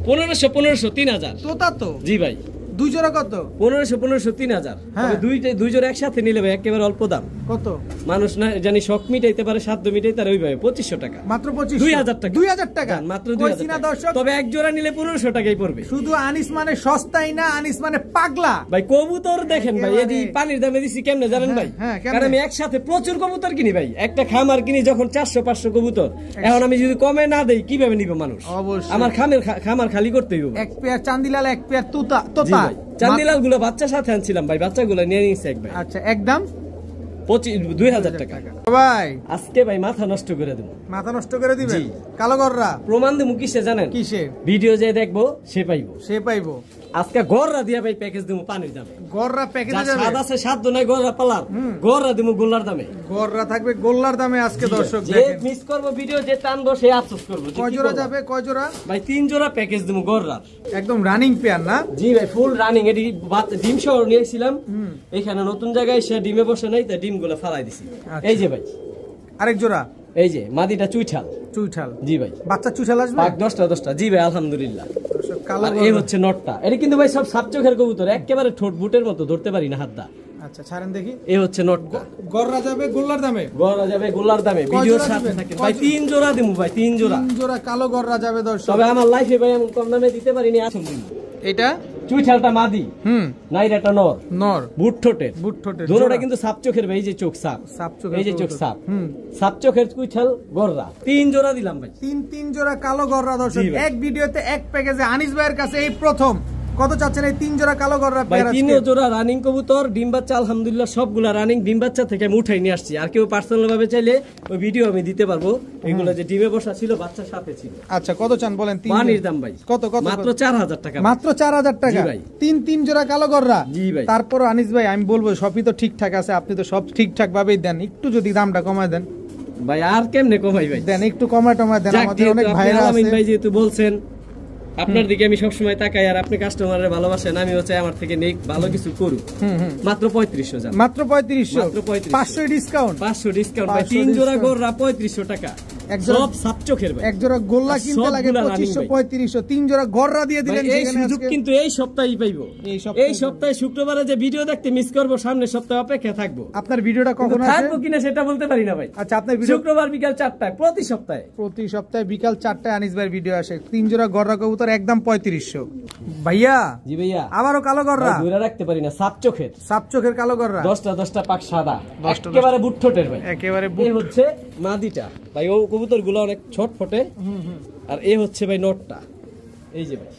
1500 3000 তোতা তো জি ভাই দুই জোড়া কত 1500 3000 তবে দুই জোড়া একসাথে নিলে ভাই একেবারে অল্প দাম কত মানুষ না জানি শখ মিটাইতে পারে সাধ্য মিটাইতে পারে ওইভাবে 2500 টাকা মাত্র 2000 টাকা মাত্র 2000 টাকা তবে এক জোড়া নিলে 1500 টাকাই পড়বে শুধু আনিস মানে সস্তাই না আনিস মানে পাগলা ভাই কবুতর দেখেন ভাই এই পানির দামে দিছি কেমনে জানেন ভাই কারণ আমি একসাথে প্রচুর কবুতর কিনি ভাই একটা খামার কিনি যখন 400 500 কবুতর এখন আমি যদি কমে না দেই কিভাবে নিবে মানুষ আমার খামার খালি করতে হইব এক পেয়ার চান্দিলাল এক পেয়ার তোতা চান্দিলাল গুলো বাচ্চার সাথে আনছিলাম ভাই বাচ্চাগুলো নিয়ে নিয়েছে এক ভাই আচ্ছা একদম 2000 টাকা ভাই আজকে ভাই মাথা নষ্ট করে দেব মাথা নষ্ট করে দিবেন কালো গররা প্রমাণ দেবো কিসে জানেন কিসে ভিডিও যে দেখবো সে পাইবো আজকে গররা দিয়া ভাই প্যাকেজ দেবো পানির দামে গররা প্যাকেজ যাবে স্বাদ আছে স্বাদ নাই গররা পালার গররা দেবো গোল্লার দামে গররা থাকবে গোল্লার দামে আজকে দর্শক যে মিস করব ভিডিও যে টানবো সে আফসোস করব কয় জোড়া যাবে কয় জোড়া ভাই 3 জোড়া প্যাকেজ দেবো গররার একদম রানিং পেয়ার না জি ভাই ফুল রানিং এটি ডিম সহ নিয়েছিলাম এখানে নতুন জায়গায় সে ডিমে বসে নাই তাই ডিমগুলো ফালাই দিছি এই যে ভাই আরেক জোড়া এই যে মাদিটা চুইঠাল জি ভাই বাচ্চা চুইঠাল আসবে 10টা জি ভাই আলহামদুলিল্লাহ এই হচ্ছে নটটা এটা কিন্তু ভাই সব সাপচোখের কবুতর একেবারে ঠোঁট বুটের মতো ধরতে পারি না হাত দা আচ্ছা ছাড়েন দেখি এই হচ্ছে নটটা গররা যাবে গোল্লার দামে ভিডিওর সাথে থাকেন ভাই 3 জোড়া দিমু ভাই 3 জোড়া কালো গররা যাবে দর্শক তবে আমার লাইফে ভাই আমি কম দামে দিতে পারিনি আসুন এটা চুইঠালটা মাদি নাইরাটা নর বুট ঠোঁটের দুটোটা কিন্তু সাপ চোখের ভাই এই যে চোখ সাপ এই যে চোখ সাপ চোখের চুইঠাল গররা 3 জোড়া দিলাম ভাই 3 জোড়া কালো গররা দর্শক এক ভিডিওতে এক প্যাকেজে আনিস ভাইয়ের কাছে এই প্রথম কত চাচ্ছেন এই 3 জোড়া কালো গররা ভাই 3 জোড়া রানিং কবুতর ডিম বাচ্চা আলহামদুলিল্লাহ সবগুলা রানিং ডিম বাচ্চা থেকে আমি উঠাই নিয়ে আসছি আর কেউ পার্সোনাল ভাবে চাইলে ওই ভিডিও আমি দিতে পারবো এগুলো যে ডিমে বসা ছিল বাচ্চার সাথে ছিল আচ্ছা কত চান বলেন পানির দাম ভাই কত মাত্র 4000 টাকা মাত্র 4000 টাকা ভাই 3 জোড়া কালো গররা জি ভাই তারপর আনিস ভাই আমি বলবো সবই তো ঠিকঠাক আছে আপনি তো সব ঠিকঠাক ভাবেই দেন একটু যদি দামটা কমায় দেন ভাই আর কেমনে কমাই ভাই দেন একটু কমায় দেন আমাদের অনেক ভাইরা আছে ভাই যেহেতু বলছেন আপনার দিকে আমি সবসময় তাকাই আর আপনি কাস্টমারের ভালোবাসেন আমি হচ্ছে আমার থেকে নেই ভালো কিছু করু মাত্র 3500 জান মাত্র 3500 500 ডিসকাউন্ট ভাই 3 জোড়া গররা 3500 টাকা সব সাপ চোখের ভাই। এক জোড়া গোল্লা কিনতে লাগে সবগুলা running 2500 ভাই। 3500, 3 জোড়া গররা দিয়ে দিলেন ভাই, এই সেখানে সুযোগ আজকে। কিন্তু এই সপ্তাহেই পাইবো। এই সপ্তাহে শুক্রবারে যে ভিডিও দেখতে মিস করবো, সামনের সপ্তাহে অপেক্ষা থাকবো। আপনার ভিডিওটা কখন আসে? থাকবো কিনা সেটা বলতে পারি না ভাই। আচ্ছা, আপনার ভিডিও শুক্রবার বিকাল 4টায় প্রতি সপ্তাহে। প্রতি সপ্তাহে বিকাল 4টায় আনিস ভাইয়ের ভিডিও আসে। 3 জোড়া গররা কবুতর একদম 3500। ভাইয়া জি ভাইয়া, আবারও কালো গররা, ভাই, ধরে রাখতে পারি না, সাপ চোখের, সাপ চোখের কালো গররা, 10টা পাক সাদা, 10টা একেবারে বুট ঠোঁটের ভাই। একেবারে এই হচ্ছে মাদিটা ভাই, ও কবুতর গুলো অনেক ছোট ফোটে। আর এই হচ্ছে ভাই নটটা। এই যে ভাই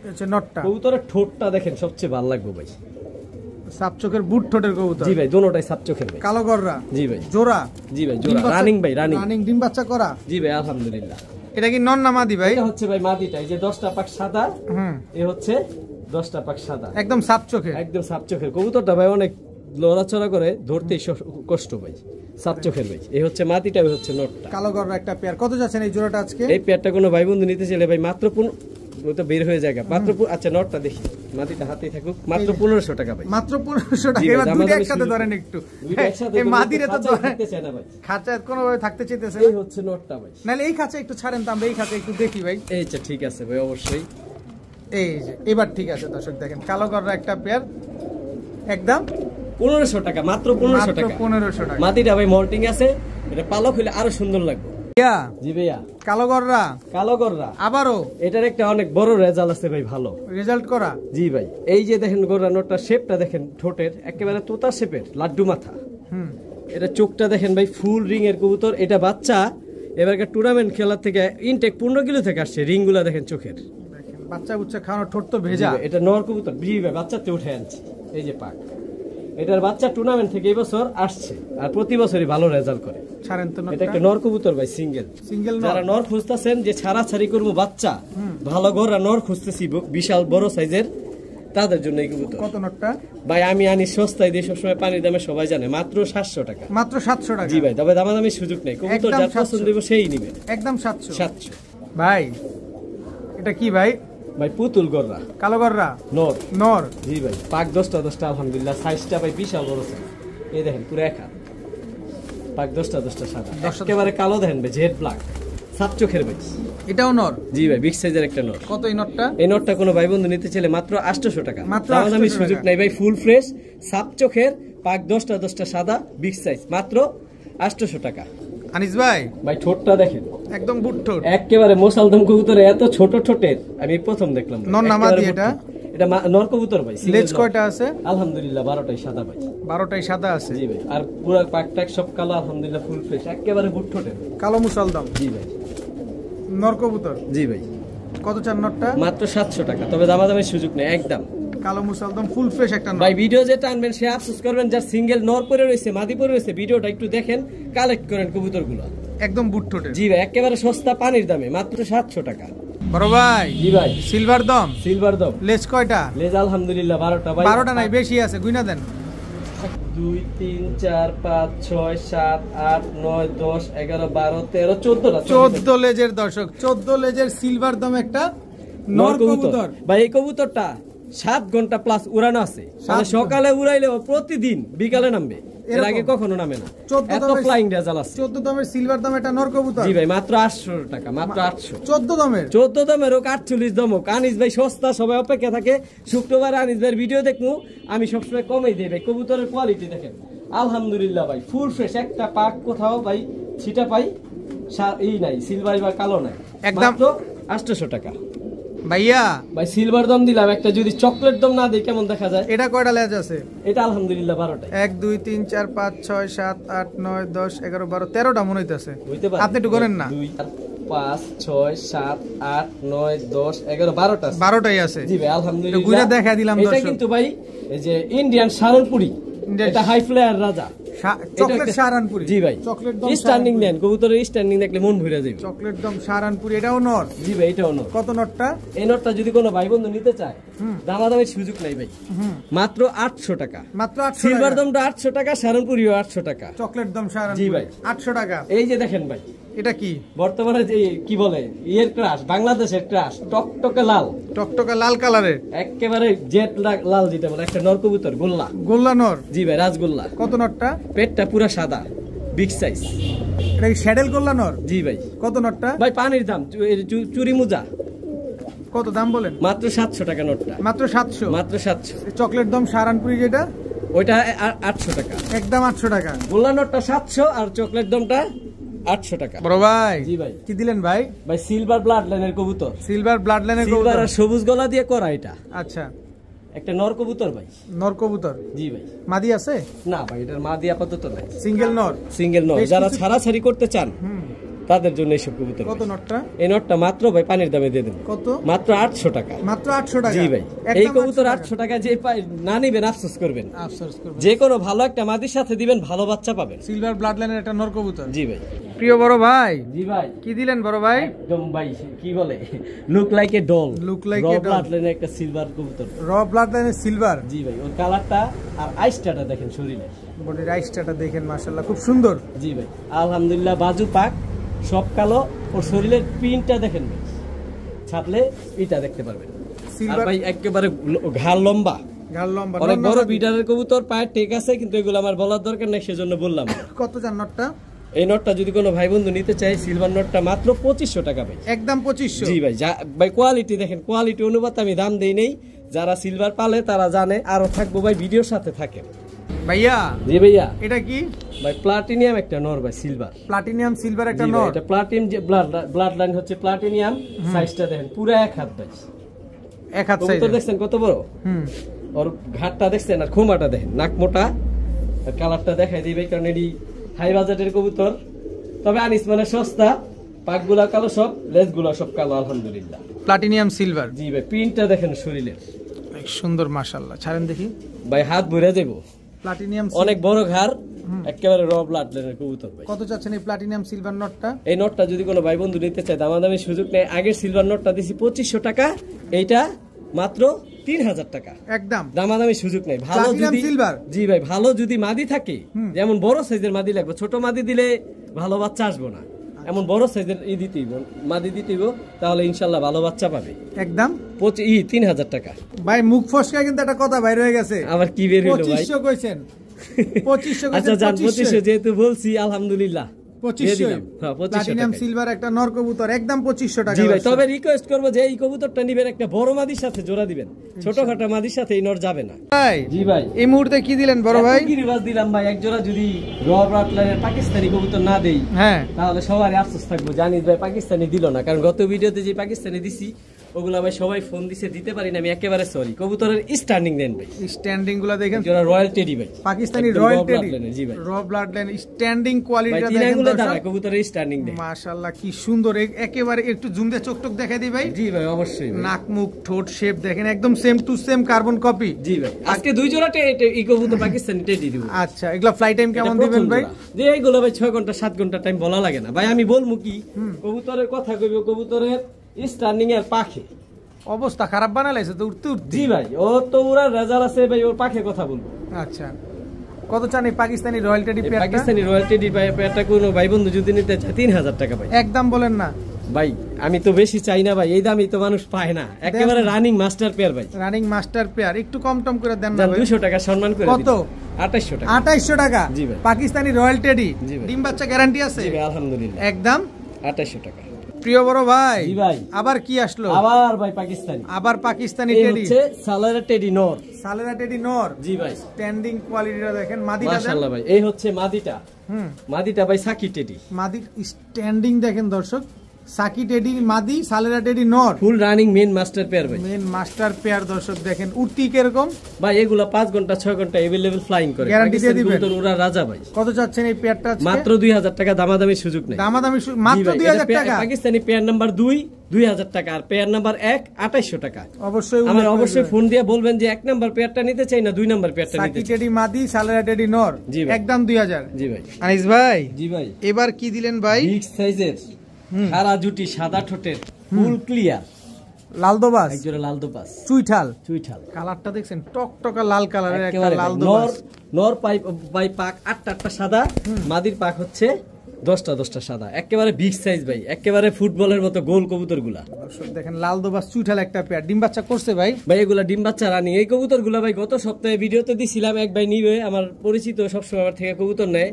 হচ্ছে নটটা। কবুতরের ঠোঁটটা দেখেন, সবচেয়ে ভালো লাগবে ভাই। সাপ চোখের বুট ঠোঁটের কবুতর। জি ভাই, দোনোটাই সাপ চোখের ভাই। কালো গররা, জি ভাই, জোড়া। জি ভাই, জোড়া রানিং ভাই, রানিং। রানিং ডিম বাচ্চা করা। জি ভাই, আলহামদুলিল্লাহ। এটা কি নন না মাদি ভাই? এটা হচ্ছে ভাই মাদিটা, এই যে 10টা পাক সাদা, এ হচ্ছে 10টা পাক সাদা, একদম সাপ চোখের। একদম সাপ চোখের কবুতরটা ভাই, অনেক লড়াচড়া করে, ধরতেই কষ্ট ভাই, সাপ চোখের ভাই। এই হচ্ছে মাদিটা, এই হচ্ছে নটটা। কালো গররা একটা পেয়ার। কত যাচ্ছেন এই জোড়াটা আজকে? এই পেয়ারটা কোনো ভাই বন্ধু নিতে চাইলে ভাই মাত্র ও তো বের হয়ে যায় মাত্র। আচ্ছা, নটটা দেখি, মাটিটা হাতেই থাকুক, মাত্র 1500 টাকা ভাই। মাত্র 1500 টাকা। জি ভাই, এবার দুইটা দামাদামি একসাথে শুরু। ধরেন একটু। দুইটা একসাথে এই মাদিরে তো খাঁচায় ধরেন থাকতে চায় না ভাই। খাঁচায় কোনোভাবে থাকতে চাইতেছে এই না। হচ্ছে নটটা ভাই। নাহলে এই খাঁচা একটু ছাড়েন তো, আমরা এই খাঁচা একটু দেখি ভাই। এই যে ঠিক আছে ভাই, অবশ্যই। এই যে এবার ঠিক আছে দর্শক, দেখেন কালো গররা একটা পেয়ার একদম 1500 টাকা, মাত্র 1500 মাত্র টাকা। 1500 টাকা। মাটিটা ভাই মল্টিং আছে, এটা পালক হইলে আরো সুন্দর লাগবে। ইয়া জি ভাইয়া, কালো গররা কালো গররা, আবারও এটার একটা অনেক বড় রেজাল্ট আছে ভাই, ভালো রেজাল্ট করা। জি ভাই, এই যে দেখেন গররা নটটা শেপটা দেখেন, ঠোঁটের একেবারে তোতা শেপের, লাড্ডু মাথা। এটা চোখটা দেখেন ভাই, ফুল রিং এর কবুতর। এটা বাচ্চা এবারকার টুর্নামেন্ট খেলার থেকে ইনটেক 15 কিলো থেকে আসছে। রিং গুলা দেখেন চোখের, দেখেন বাচ্চা বুচ্চা খাওয়ানো, ঠোঁট তো ভেজা। জি ভাই, এটা নর কবুতর। জি ভাই, বাচ্চাতে উঠে আনছি, এই যে পাক। এটার বাচ্চা টুর্নামেন্ট থেকে এই বছর আসছে, আর প্রতি বছরই ভালো রেজাল্ট করে। ছাড়েন তো এটা একটা নর কবুতর ভাই, সিঙ্গেল। সিঙ্গেল যারা নর খুঁজতেছেন যে ছাড়াছাড়ি করবো বাচ্চা, ভালো গররা নর খুঁজতেছি বিশাল বড় সাইজের, তাদের জন্য এই কবুতর। কত নটটা ভাই আমি আনি সস্তায় দিয়ে, সবসময় পানির দামে, সবাই জানে, মাত্র 700 টাকা। মাত্র 700 টাকা। জি ভাই, তবে দামাদামি সুযোগ নেই, কবুতর একদম যার পছন্দ দিব সেই নিবে। একদম 700। 700। ভাই এটা কি ভাই? ভাই পুতুল গররা, কালো গররা নর। নর। জি ভাই, পাক 10টা আলহামদুলিল্লাহ। সাইজটা ভাই বিশাল বড় সাইজ, এই দেখেন পুরো এক হাত। পাক 10টা সাদা, একেবারে কালো দেখেন ভাই, জেড ব্ল্যাক, সাপ চোখের ভাই। এটাও নর। জি ভাই, বিগ সাইজের একটা নর। কত এই নটটা? এই নটটা কোনো ভাই বন্ধু নিতে চাইলে মাত্র 800 টাকা। মাত্র দামাদামি 800 সুযোগ টাকা। নাই ভাই, ফুল ফ্রেশ সাপ চোখের, পাক 10টা সাদা, বিগ সাইজ, মাত্র 800 টাকা। আনিস ভাই ভাই ঠোঁটটা দেখেন, একদম বুট ঠোঁট। একেবারে মোসালদম কবুতরে এত ছোট ঠোঁটের আমি প্রথম দেখলাম। নর না মাদি এটা? এটা নর কবুতর ভাই। লেজ কয়টা আছে? আলহামদুলিল্লাহ 12টাই সাদা ভাই। 12টাই সাদা আছে। জি ভাই, আর পুরো পাক টাক সব কালো, আলহামদুলিল্লাহ ফুল ফ্রেশ, একেবারে বুট ঠোঁটের, কালো মুসালদম। জি ভাই। নর কবুতর। জি ভাই, কত চার নটটা? মাত্র 700 টাকা, তবে দামাদামের সুযোগ নেই একদম। কালো মুসালদম ফুল ফ্রেশ একটা নর। ভাই ভিডিও যেটা আনবেন সে আফসোস করবেন, যার সিঙ্গেল নর পরে রয়েছে, মাদি পরে রয়েছে, ভিডিওটা একটু দেখেন, কালেক্ট করেন কবুতরগুলো। একদম বুট ঠোঁটের। জি ভাই, একেবারে সস্তা পানির দামে, মাত্র 700 টাকা। বড় ভাই জি ভাই, সিলভার দম। সিলভার দম। লেজ কয়টা? লেজ আলহামদুলিল্লাহ 12টা ভাই। 12টা নাই, বেশি আছে, গুইনা দেন। 2 3 4 5 6 7 8 9 10 11 12 13 14টা। 14 লেজের দর্শক, 14 লেজের সিলভার দম একটা নর কবুতর। ভাই এই কবুতরটা 7 ঘন্টা প্লাস উড়ানো আছে, মানে সকালে উড়াইলে বিকালে বিকালে নামবে, এর আগে কখনো নামে না। এত ফ্লাইং রেজাল্ট আছে। 14 দমের সিলভার দম একটা নর কবুতর। জি ভাই, মাত্র 800 টাকা, মাত্র 800। 14 দমের 14 দমের হোক 48 দমক, আনিস ভাই সস্তা, সবাই অপেক্ষা থাকে শুক্রবার আনিস ভাইয়ের ভিডিও দেখবো। আমি সবসময় কমেই দিই ভাই, কবুতরের কোয়ালিটি দেখেন আলহামদুলিল্লাহ ভাই, ফুল ফ্রেশ, একটা পাক কোথাও ভাই ছিটা পাই এই নাই, সিলভার বা কালো নাই, একদম 800 টাকা। ভাইয়া ভাই সিলভার দম দিলাম, একটা যদি চকলেট দম না দিই কেমন দেখা যায়? এটা কয়টা লেজ আছে? এটা আলহামদুলিল্লাহ 12টা। 1 2 3 4 5 6 7 8 9 10 11 12 13টা মনে হইতাছে। হইতে পারে, আপনি একটু করেন না। 2 5 6 7 8 9 10 11 12টা। 12টাই আছে। জি ভাই আলহামদুলিল্লাহ। এটা গুইরা দেখা দিলাম এটা দর্শক। কিন্তু ভাই এই যে ইন্ডিয়ান সারনপুরি, এটা হাই ফ্লায়ার রাজা, চকলেট সারানপুরি। জি ভাই, চকলেট দম স্ট্যান্ডিং দেন, কবুতরের স্ট্যান্ডিং দেখলে মন ভরে যাবে। চকলেট দম সারানপুরি, এটাও নর। জি ভাই, এটাও নর। কত নটটা? এই নটটা যদি কোনো ভাই বন্ধু নিতে চায়, দামাদামের সুযোগ নাই ভাই, মাত্র 800 টাকা। মাত্র 800 সিলভার টাকা। দমটা 800 টাকা, সারনপুরিও 800 টাকা। চকলেট দম সারানপুরি। জি ভাই। 800 টাকা। এই যে দেখেন ভাই, এটা কি? বর্তমানে যে কি বলে ইয়ের ক্রাশ, বাংলাদেশের ক্রাশ, টকটকে লাল, টকটকে লাল কালারের, একেবারে জেট লাল যেটা বলে, একটা নর কবুতর, গোল্লা। গোল্লা নর। জি ভাই, রাজগোল্লা। কত নটটা? পেটটা পুরা সাদা, বিগ সাইজ। এটা কি শ্যাডেল করলা নর? জি ভাই। কত নটটা ভাই পানির দাম, চুরি মোজা কত দাম বলেন? মাত্র 700 টাকা নটটা। মাত্র 700? মাত্র 700। চকলেট দম সাহারানপুরি যেটা ওইটা 800 টাকা। একদম 800 টাকা। গোল্লা নটটা 700 আর চকলেট দমটা 800 টাকা। বড় ভাই। জি ভাই। কি দিলেন ভাই? ভাই সিলভার ব্লাড লাইনের কবুতর। সিলভার ব্লাড লাইনের কবুতর। সিলভার আর সবুজ গলা দিয়ে করা এটা। আচ্ছা, একটা নর কবুতর ভাই। নর কবুতর? জি ভাই। মাদি আছে? না ভাই, এটার মাদি আপাতত নাই। সিঙ্গেল নর? সিঙ্গেল নর। যারা ছাড়াছাড়ি করতে চান তাদের জন্য এইসব কবুতর। কত নটটা? এই নটটা মাত্র ভাই পানির দামে দিয়ে দেন। কত? মাত্র 800 টাকা। মাত্র 800 টাকা? জি ভাই। এই কবুতর 800 টাকা যে না নিবেন আফসোস করবেন। আফসোস করবেন। যে কোনো ভালো একটা মাদির সাথে দিবেন, ভালো বাচ্চা পাবেন। সিলভার ব্লাড লাইনের একটা নর কবুতর। জি ভাই। প্রিয় বড় ভাই। জি ভাই। কি দিলেন বড় ভাই? একদম ভাই কি বলে, look like a doll. Look like a doll. Blood লাইনের একটা সিলভার কবুতর। র ব্লাড লাইনের সিলভার? জি ভাই। ওর কালারটা আর আইসটাটা দেখেন শরীরে। বডির আইসটাটা দেখেন, মাশাআল্লাহ খুব সুন্দর। জি ভাই। আলহামদুলিল্লাহ, বাজু পাক সব কালো। ওর শরীরের প্রিন্টটা দেখেন ভাই, ছাপলে এটা দেখতে পারবেন। আর ভাই একেবারে ঘাড় লম্বা। ঘাড় লম্বা। অনেক বড় বিডারের কবুতর, পায়ের টেক আছে, কিন্তু এগুলো আমার বলার দরকার নেই, সেজন্য বললাম। কত জান নটটা? এই নটটা যদি কোনো ভাই বন্ধু নিতে চাই, সিলভার নটটা মাত্র 2500 টাকা ভাই। একদম 2500? জি ভাই। ভাই কোয়ালিটি দেখেন, কোয়ালিটি অনুপাতে আমি দাম দেই নেই। যারা সিলভার পালে তারা জানে। আরো থাকবো ভাই, ভিডিওর সাথে থাকে ভাইয়া। জি ভাইয়া। এটা কি ভাই? প্লাটিনিয়াম একটা নর ভাই, সিলভার। প্লাটিনিয়াম সিলভার একটা নর? এটা প্লাটিনিয়াম যে ব্লাড লাইন হচ্ছে প্লাটিনিয়াম। সাইজটা দেখেন পুরো এক হাত ভাই। এক হাত সাইজ। কবুতর দেখছেন কত বড়? ওর ঘাটটা দেখছেন আর খোমাটা দেখেন, নাক মোটা। আর কালারটা দেখাই দিই ভাই, কারণ এটি হাই বাজেটের কবুতর। তবে আনিস মানে সস্তা। পাকগুলা কালো সব, লেজগুলা সব কালো আলহামদুলিল্লাহ। Platinum silver? জি ভাই। প্রিন্টটা দেখেন শরীরের, সুন্দর মাশাআল্লাহ। ছাড়েন দেখি ভাই, হাত ভরে দেবো। প্লাটিনিয়াম অনেক বড় ঘাড়, একেবারে র ব্লাড লাইনের কবুতর ভাই। কত চাচ্ছেন এই প্লাটিনিয়াম সিলভার নটটা? এই নটটা যদি কোনো ভাই বন্ধু নিতে চায়, দামাদামি সুযোগ নেই। আগের সিলভার নটটা দিছি 2500 টাকা, এইটা মাত্র 3000 টাকা। একদম দামাদামি সুযোগ নেই। ভালো যদি সিলভার? জি ভাই। ভালো যদি মাদি থাকে, যেমন বড় সাইজের মাদি লাগবে, ছোট মাদি দিলে ভালো বাচ্চা আসবো না। এমন বড় সাইজের দিতেই মাদি দিতেই, তাহলে ইনশাল্লাহ ভালো বাচ্চা পাবে। একদম 3000 টাকা ভাই। মুখ ফসকা কিন্তু একটা কথা বাইরে হয়ে গেছে। আবার কি বের হলো ভাই? 2500 কইছেন? 2500 আচ্ছা জান, 2500 যেহেতু বলছি আলহামদুলিল্লাহ 2500। প্লাটিনিয়াম সিলভার একটা নর কবুতর, একদম 2500 টাকা। জি ভাই। তবে রিকোয়েস্ট করবো যে এই কবুতরটা নিবেন একটা বড় মাদির সাথে জোড়া দিবেন। ছোটখাটো মাদির সাথে এই নর যাবে না ভাই। জি ভাই। এই মুহূর্তে কি দিলেন বড় ভাই? কি রিভার্স দিলাম ভাই। এক জোড়া যদি র ব্লাড লাইনের পাকিস্তানি কবুতর না দেই, হ্যাঁ, তাহলে সবারই আফসোস থাকবো, জানিস ভাই পাকিস্তানি দিল না। কারণ গত ভিডিওতে যে পাকিস্তানি দিছি, ওগুলা ভাই সবাই ফোন দিছে, দিতে পারি না আমি, একেবারে সরি। কবুতরের স্ট্যান্ডিং দেন ভাই, স্ট্যান্ডিং গুলা দেখেন। জোড়া রয়্যাল টেডি ভাই, পাকিস্তানি রয়্যাল টেডি। জি ভাই। র ব্লাড লাইন স্ট্যান্ডিং কোয়ালিটিটা দেখেন। দেখেন দাঁড়ায় কবুতরের স্ট্যান্ডিং দেন, মাশাআল্লাহ কি সুন্দর। একেবারে একটু জুম দিয়ে চোখ টোক দেখাই দিই ভাই। জি ভাই অবশ্যই। নাক মুখ ঠোঁট শেপ দেখেন, একদম same to same carbon copy. জি ভাই। আজকে দুই জোড়া এই কবুতর পাকিস্তানি টেডি দিব। আচ্ছা, এগুলা ফ্লাই টাইম কেমন দিবেন ভাই? যে এইগুলো ভাই 6 ঘন্টা 7 ঘন্টা টাইম বলা লাগে না ভাই। আমি বলবো কি, কবুতরের কথা কইব, কবুতরের স্ট্যান্ডিং এর পাখে অবস্থা খারাপ বানাইছে তো উঠতে উঠতে। জি ভাই। ও তো ওরা রেজাল্ট আছে ভাই, ওর পাখে কথা বলবো। আচ্ছা, কত চান এই পাকিস্তানি রয়্যাল টেডি পেয়ারটা? পাকিস্তানি রয়্যাল টেডি পেয়ারটা কোনো ভাই বন্ধু যদি নিতে চায় 3000 টাকা ভাই। একদম বলেন না ভাই। আমি তো বেশি চাই না ভাই, এই দামই তো মানুষ পায় না। একেবারে রানিং মাস্টার পেয়ার ভাই। রানিং মাস্টার পেয়ার, একটু কম টম করে দেন না ভাই। 200 টাকা সম্মান করে। কত? 2800 টাকা। 2800 টাকা? জি ভাই। পাকিস্তানি রয়্যাল টেডি, জি ভাই। ডিম বাচ্চা গ্যারান্টি আছে? জি ভাই আলহামদুলিল্লাহ। একদম 2800 টাকা। প্রিয় বড় ভাই। জি ভাই। আবার কি আসলো? আবার ভাই পাকিস্তানি। আবার পাকিস্তানি এই টেডি। হচ্ছে সালারা টেডি নর। সালেরা টেডি নর? জি ভাই। স্ট্যান্ডিং কোয়ালিটিটা দেখেন। মাদিটা দেন। মাশাআল্লাহ ভাই। এই হচ্ছে মাদিটা। মাদিটা ভাই সাকি টেডি। মাদির স্ট্যান্ডিং দেখেন দর্শক। সাকি টেডি মাদি, সালেরা টেডি নর। ফুল রানিং মেন মাস্টার পেয়ার ভাই। মেন মাস্টার পেয়ার দর্শক দেখেন। উঠতি কিরকম ভাই? এগুলা 5 ঘন্টা 6 ঘন্টা अवेलेबल ফ্লাইং করে। গ্যারান্টি দিয়ে দিবেন? ওরা রাজা ভাই। কত চাচ্ছেন এই পেয়ারটা আজকে? মাত্র 2000 টাকা, দামাদামি সুযোগ নেই। দামাদামি মাত্র 2000 টাকা? পাকিস্তানি পেয়ার নাম্বার 2 2000 টাকা, আর পেয়ার নাম্বার 1 2800 টাকা। অবশ্যই আমার অবশ্যই ফোন দিয়ে বলবেন যে 1 নাম্বার পেয়ারটা নিতে চাই না 2 নাম্বার পেয়ারটা নিতে চাই। সাকি টেডি মাদি, সালেরা টেডি নর, একদম 2000। জি ভাই। আনিস ভাই। জি ভাই। এবার কি দিলেন ভাই? বিগ সাইজের সারা জুটি, সাদা ঠোঁটের, ফুল ক্লিয়ার লালদোবাস। এক জোড়া লালদোবাস চুইঠাল। চুইঠাল কালারটা দেখছেন, টকটকা লাল কালারের একটা একেবারে লালদোবাস। নর পাক 8টা সাদা, মাদির পাক হচ্ছে 10টা সাদা, একেবারে বিগ সাইজ ভাই, একেবারে ফুটবলের মতো গোল কবুতরগুলা। দর্শক দেখেন লাল দোবাস চুইঠাল একটা পেয়ার, ডিম বাচ্চা করছে ভাই। ভাই এগুলা ডিম বাচ্চা রানি। এই কবুতরগুলা ভাই গত সপ্তাহে ভিডিওতে দিছিলাম, এক ভাই নিবে, আমার পরিচিত, সবসময় আমার থেকে কবুতর নেয়,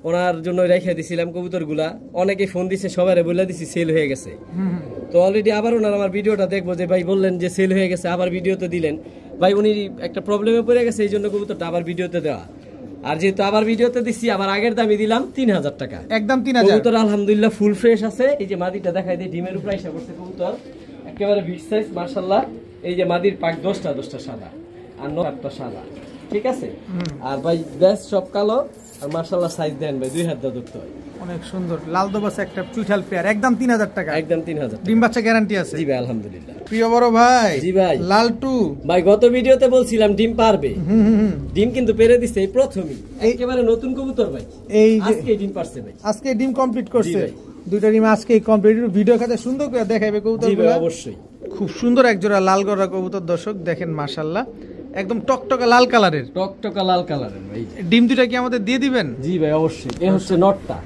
ওনার জন্য রেখে দিছিলাম কবুতরগুলা। অনেকে ফোন দিছে, সবারে বলে দিছি সেল হয়ে গেছে। তো অলরেডি আবার ওনার আমার ভিডিওটা দেখবো, যে ভাই বললেন যে সেল হয়ে গেছে, আবার ভিডিওতে দিলেন। ভাই উনি একটা প্রবলেমে পড়ে গেছে, এই জন্য কবুতরটা আবার ভিডিওতে দেওয়া। আর যেহেতু আবার ভিডিওতে দিচ্ছি, আবার আগের দামই দিলাম 3000 টাকা, একদম 3000। কবুতর আলহামদুলিল্লাহ ফুল ফ্রেশ আছে। এই যে মাদিটা দেখাই দিই, ডিমের উপর এসে পড়ছে কবুতর, একেবারে বিগ সাইজ মাশাআল্লাহ। এই যে মাদির পাক 10টা সাদা আর 9টা সাদা, ঠিক আছে। আর ভাই বেশ সব কালো, আর মাশাআল্লাহ সাইজ দেন ভাই 2 হাত ধরতে হয়, অনেক সুন্দর লাল দোবাস একটা চুইঠাল পেয়ার, একদম 3000 টাকা, একদম 3000। ডিম বাচ্চা গ্যারান্টি আছে? জি ভাই আলহামদুলিল্লাহ। প্রিয় বড় ভাই, জি ভাই লালটু ভাই, গত ভিডিওতে বলছিলাম ডিম পারবে, ডিম কিন্তু পেরে দিছে এই প্রথমই, একেবারে নতুন কবুতর ভাই। এই আজকে ডিম পারছে ভাই, আজকে ডিম কমপ্লিট করছে, জি ভাই। দুইটা ডিম আজকে কমপ্লিট। ভিডিও খাতে সুন্দর করে দেখাইবে কবুতর। জি ভাই অবশ্যই, খুব সুন্দর এক জোড়া লাল গড়া কবুতর দর্শক দেখেন, মাশাআল্লাহ একদম টকটকা লাল কালারের, টকটকা লাল কালারের ভাই। ডিম দুইটা কি আমাদের দিয়ে দিবেন? জি ভাই অবশ্যই। এই হচ্ছে নটটা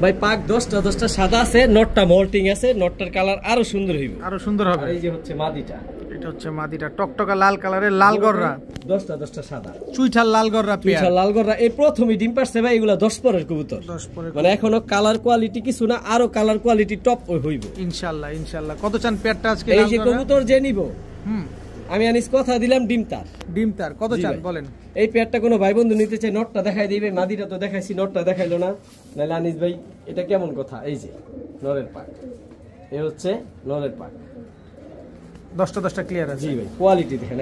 ভাই, পাক 10টা সাদা আছে, নটটা মল্টিং আছে, নটটার কালার আরো সুন্দর হইবে, আরো সুন্দর হবে। আর এই যে হচ্ছে মাদিটা, এটা হচ্ছে মাদিটা টকটকা লাল কালারের, লাল গড়রা, 10টা সাদা, চুইঠাল লাল গড়রা পেয়ার, চুইঠাল লাল গড়রা। এই প্রথমই ডিম পারছে ভাই, এগুলা 10 পরের কবুতর, 10 পরে মানে এখনো কালার কোয়ালিটি কিছু না, আরো কালার কোয়ালিটি টপ হইব ইনশাআল্লাহ ইনশাআল্লাহ। কত চান পেয়ারটা আজকে? এই যে কবুতর যে নিব, হুম, আমি আনিস কথা দিলাম ডিম তার, ডিম তার কত জি চান ভাই। বলেন? এই পেয়ারটা কোনো ভাই বন্ধু নিতে চাই, নটটা দেখাই দিবে, মাদিটা তো দেখাইছি, নটটা দেখাইলো না, নাহলে আনিস ভাই এটা কেমন কথা। এই যে নরের পাক, এই হচ্ছে নরের পাক, 10টা ক্লিয়ার আছে? জি ভাই কোয়ালিটি দেখেন,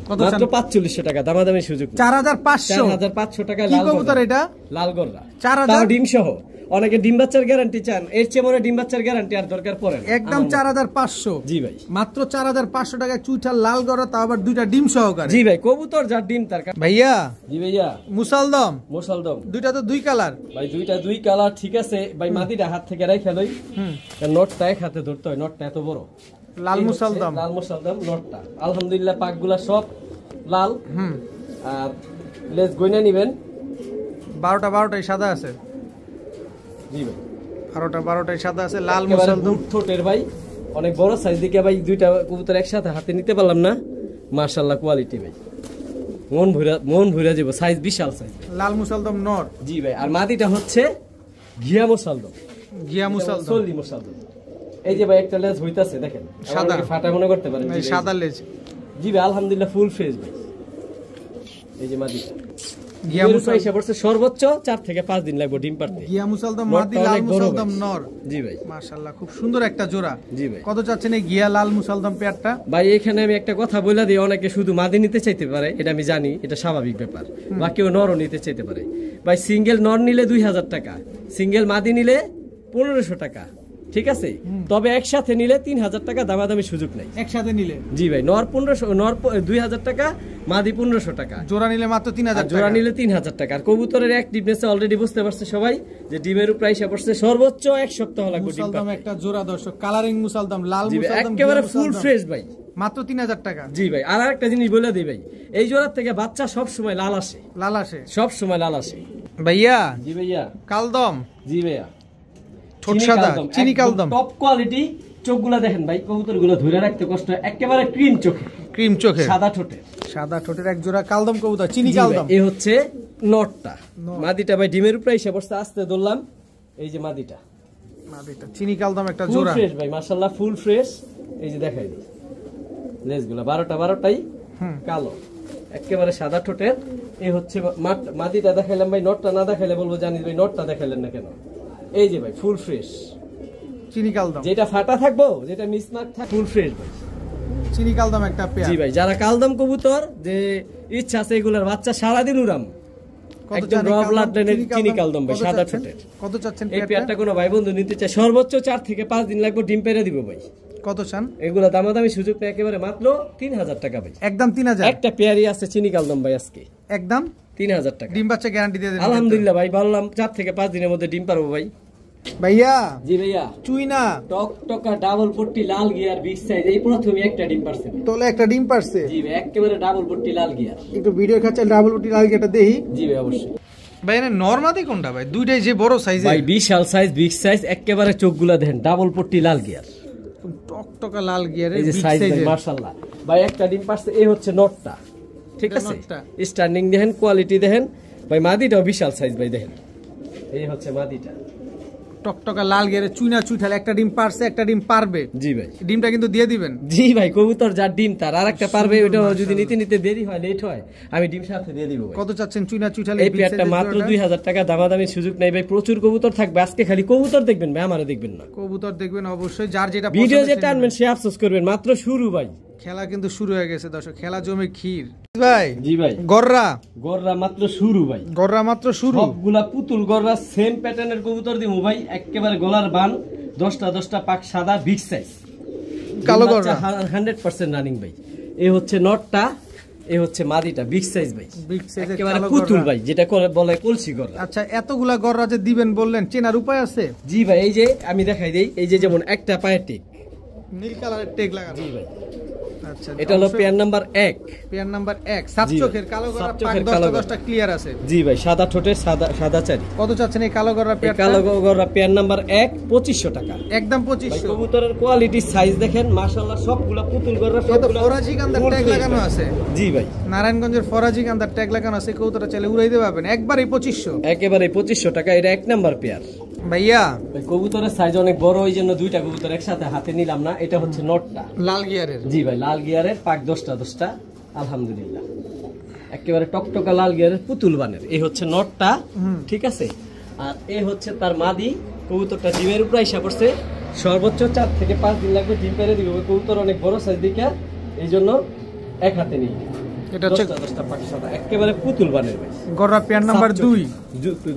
কত চান? মাত্র 4500 টাকা, দামাদামি সুযোগ নেই। 4500 4500 টাকা কি লাল কবুতর গররা, এটা? লাল গররা, 4000 তাও ডিম সহ। অনেকে ডিম বাচ্চার গ্যারান্টি চান, এর চেয়ে বড় ডিম বাচ্চার গ্যারান্টি আর দরকার পড়ে না। একদম 4500। জি ভাই, মাত্র 4500 টাকায় চুইঠাল লাল গড়া, তাও আবার দুইটা ডিম সহকারে। জি ভাই, কবুতর যার ডিম তার। ভাইয়া, জি ভাইয়া, মুসালদম মোসালদম দুইটা তো দুই কালার ভাই, দুইটা দুই কালার, ঠিক আছে ভাই। মাদিটা হাত থেকে রেখে লই, নটটা এক হাতে ধরতে হয়, নটটা এত বড়। লাল এই হচ্ছে মুসালদম, লাল মুসালদম নটটা, আলহামদুলিল্লাহ পাকগুলা সব লাল। আর লেজ গইনা নিবেন, 12টাই সাদা আছে। জি ভাই 12টাই সাদা আছে, লাল একেবারে মুসালদম। বুট ঠোঁটের ভাই, অনেক বড় সাইজ দিকে ভাই, দুইটা কবুতর একসাথে হাতে নিতে পারলাম না, মাশাআল্লাহ কোয়ালিটি ভাই, মন ভুরা যাব, সাইজ বিশাল সাইজ। লাল মুসালদম নর। জি ভাই, আর মাদিটা হচ্ছে ঘিয়া মুসালদম, গিয়া মুসালদম, সল্লি মুসালদম। এই যে ভাই একটা লেজ হইতাছে দেখেন, সাদা ফাটা মনে করতে পারেন, এই সাদা লেজ। জি ভাই আলহামদুলিল্লাহ ফুল ফ্রেশ ভাই। এই যে মাদিটা, গিয়া মুসালদম সর্বোচ্চ 4 থেকে 5 দিন লাগবে ডিম পারতে। গিয়া মুসালদম মাদি, লাল মুসালদম নর। জি ভাই মাশাআল্লাহ খুব সুন্দর একটা জোড়া। জি ভাই, কত চাচ্ছেন এই গিয়া লাল মুসালদম পেয়ারটা? ভাই এখানে আমি একটা কথা বলে দিই, অনেকে শুধু মাদি নিতে চাইতে পারে, এটা আমি জানি, এটা স্বাভাবিক ব্যাপার, বা কেউ নরও নিতে চাইতে পারে। ভাই সিঙ্গেল নর নিলে 2000 টাকা, সিঙ্গেল মাদি নিলে 1500 টাকা, ঠিক আছে। তবে একসাথে নিলে 3000 টাকা, দামাদামি সুযোগ নাই একসাথে নিলে। জি ভাই, নর 1500, নর 2000 টাকা, মাদি 1500 টাকা, জোড়া নিলে মাত্র 3000 টাকা, জোড়া নিলে 3000 টাকা। আর কবুতরের অ্যাক্টিভনেস অলরেডি বুঝতে পারছে সবাই, যে ডিমের উপর আইসা পড়ছে, সর্বোচ্চ 1 সপ্তাহ লাগবে ডিম মুসালদম পারতে। একটা জোড়া দর্শক, কালারিং মুসালদম, লাল জি ভাই, মুসালদম, একেবারে ফুল ফ্রেশ ভাই, মাত্র 3000 টাকা। জি ভাই। আর একটা জিনিস বলে দিই ভাই, এই জোড়ার থেকে বাচ্চা সব সময় লাল আসে, লাল আসে সব সময় লাল আসে ভাইয়া। জি ভাইয়া, কালদম, জি ভাইয়া, ছোট সাদা চিনি কালদম, টপ কোয়ালিটি। চোখগুলা দেখেন ভাই, কবুতরগুলো ধরে রাখতে কষ্ট, একেবারে ক্রিম চোখে, ক্রিম চোখে, সাদা ঠোঁটে, সাদা ঠোঁটের এক জোড়া কালদম কবুতর, চিনি কালদম। এই হচ্ছে নটটা, মাদিটা ভাই ডিমের উপরে এসে বসতে, আস্তে ধরলাম। এই যে মাদিটা, মাদিটা চিনি কালদম একটা ফুল জোড়া, ফ্রেশ ভাই মাশাআল্লাহ, ফুল ফ্রেশ। এই যে দেখাই দিই লেজগুলা, 12টাই কালো, একেবারে সাদা ঠোঁটের। এই হচ্ছে মাদিটা দেখাইলাম ভাই, নটটা না দেখাইলে বলবো জানিস ভাই নটটা দেখাইলেন না কেন। এই যে ভাই ফুল ফ্রেশ, চিনি কালদম, যেটা ফাটা থাকবো, যেটা মিসমার্ক থাকবে, ফুল ফ্রেশ ভাই, চিনি কালদম একটা পেয়ার। জি ভাই, যারা কালদম কবুতর যে ইচ্ছা আছে, এগুলার বাচ্চা সারাদিন উড়াম, একদম র ব্লাড লাইনের চিনি কালদম ভাই, সাদা ঠোঁটের। কত চাচ্ছেন এই পেয়ারটা কোনো ভাই বন্ধু নিতে চায়, সর্বোচ্চ 4 থেকে 5 দিন লাগবে, ডিম পেরে দিব ভাই। কত চান? এগুলা দামাদামি সুযোগ নেই, একেবারে মাত্র 3000 টাকা ভাই, একদম 3000। একটা পেয়ারই আছে চিনি কালদম ভাই, আজকে একদম 3000 টাকা। ডিম বাচ্চা গ্যারান্টি দিয়ে দেবেন আলহামদুলিল্লাহ ভাই, বললাম 4 থেকে 5 দিনের মধ্যে ডিম পারবো ভাই। ভাইয়া। জি ভাইয়া, চুইনা টকটকা ডাবল পট্টি লাল গিয়ার বিগ সাইজ, এই প্রথমে একটা ডিম পারছে ভাই। তোলে একটা ডিম পারছে। জি ভাই, একেবারে ডাবল পট্টি লাল গিয়ার। একটু ভিডিও খাচ্ছে ডাবল বুটি লাল গেটা দেই। জি ভাই অবশ্যই। ভাই এনে নরমাদি কোনটা ভাই? দুইটাই যে বড় সাইজের ভাই, বিশাল সাইজ, বিগ সাইজ, একেবারে চোখগুলা দেখেন, ডাবল পট্টি লাল গিয়ার, টকটকা লাল গিয়ারের এই যে বিগ সাইজ সাইজের। মাশাআল্লাহ ভাই, একটা ডিম পারছে। এই হচ্ছে নটটা, ঠিক এটা আছে, নটটা। স্ট্যান্ডিং দেখেন, কোয়ালিটি দেখেন ভাই, মাদিটাও বিশাল সাইজ ভাই, দেখেন এই হচ্ছে মাদিটা, টকটকা লাল গিয়ারের চুইনা চুইঠাল, একটা ডিম পারছে, একটা ডিম পারবে। জি ভাই, ডিমটা কিন্তু দিয়ে দিবেন। জি ভাই, কবুতর যার ডিম তার, আর একটা পারবে, ওটা যদি নিতে নিতে দেরি হয়, লেট হয়, আমি ডিম সাথে দিয়ে দিব ভাই। কত চাচ্ছেন চুইনা চুইঠাল? এই পেয়ারটা মাত্র 2000 টাকা, দামাদামির সুযোগ নাই ভাই, প্রচুর কবুতর থাকবে আজকে, খালি কবুতর দেখবেন ভাই, আমারে দেখবেন না। কবুতর দেখবেন অবশ্যই, যার যেটা ভিডিও পছন্দ যেটা সে আনবেন সে আফসোস করবেন, মাত্র শুরু ভাই। খেলা কিন্তু শুরু হয়ে গেছে দর্শক, খেলা জমে ক্ষীর ভাই। জি ভাই, গররা গররা মাত্র শুরু ভাই, গররা মাত্র শুরু। সবগুলা পুতুল গররা, সেম প্যাটার্নের কবুতর দিমু ভাই, একেবারে গলার বান, 10টা পাক সাদা, বিগ সাইজ, কালো গররা 100% রানিং ভাই। এই হচ্ছে নটটা, এই হচ্ছে মাদিটা, বিগ সাইজ ভাই, বিগ সাইজের একেবারে কালো পুতুল গররা। ভাই, যেটা বলে কলসি গররা। আচ্ছা, এতগুলা গররা যে দিবেন বললেন, চেনার উপায় আছে? জি ভাই, এই যে আমি দেখাই দেই, এই যে যেমন একটা পায়ের টিক, নীল কালারের টেগ লাগানো। জি ভাই, আচ্ছা, এটা হলো পেয়ার নাম্বার 1, পেয়ার নাম্বার 1, সাত জি ভাই। চোখের কালো গররা, সাত পাক চোখের কালো 10টা ক্লিয়ার আছে। জি ভাই, সাদা ঠোঁটের, সাদা চারি। কত চাচ্ছেন এই কালো গররা এই পেয়ারটা? কালো গররা পেয়ার নাম্বার 1, 2500 টাকা। একদম ভাই, 2500। কবুতরের কোয়ালিটি, সাইজ দেখেন, মাশাআল্লাহ, সবগুলা পুতুল গররা, কত সবগুলা ফরাজি কান্দার full ট্যাগ fresh লাগানো ভাই। আছে? জি ভাই, নারায়ণগঞ্জের ফরাজি কান্দার ট্যাগ লাগানো আছে, কবুতরটা চাইলে উড়াইতে পারবেন একবারে 2500। একেবারে 2500 টাকা, এটা 1 নাম্বার পেয়ার। ভাইয়া ভাই, কবুতরের সাইজ অনেক বড়, ওই জন্য দুইটা কবুতর একসাথে হাতে নিলাম না। এটা হচ্ছে নটটা, লাল গিয়ারের। জি ভাই, লাল গিয়ারের, পাক 10টা, আলহামদুলিল্লাহ, একেবারে টকটকা লাল গিয়ারের, পুতুল বানের। এই হচ্ছে নটটা, ঠিক আছে। আর এই হচ্ছে তার মাদি। কবুতরটা ডিমের উপর আইসা পড়ছে, সর্বোচ্চ 4 থেকে 5 দিন লাগবে ডিম পেরে দিবে। কবুতর অনেক বড় সাইজ দিকে, এই জন্য এক হাতে নিই। এটা হচ্ছে 10টা পাক সাদা, একেবারে পুতুল বানের ভাই। গররা পেয়ার নাম্বার 2।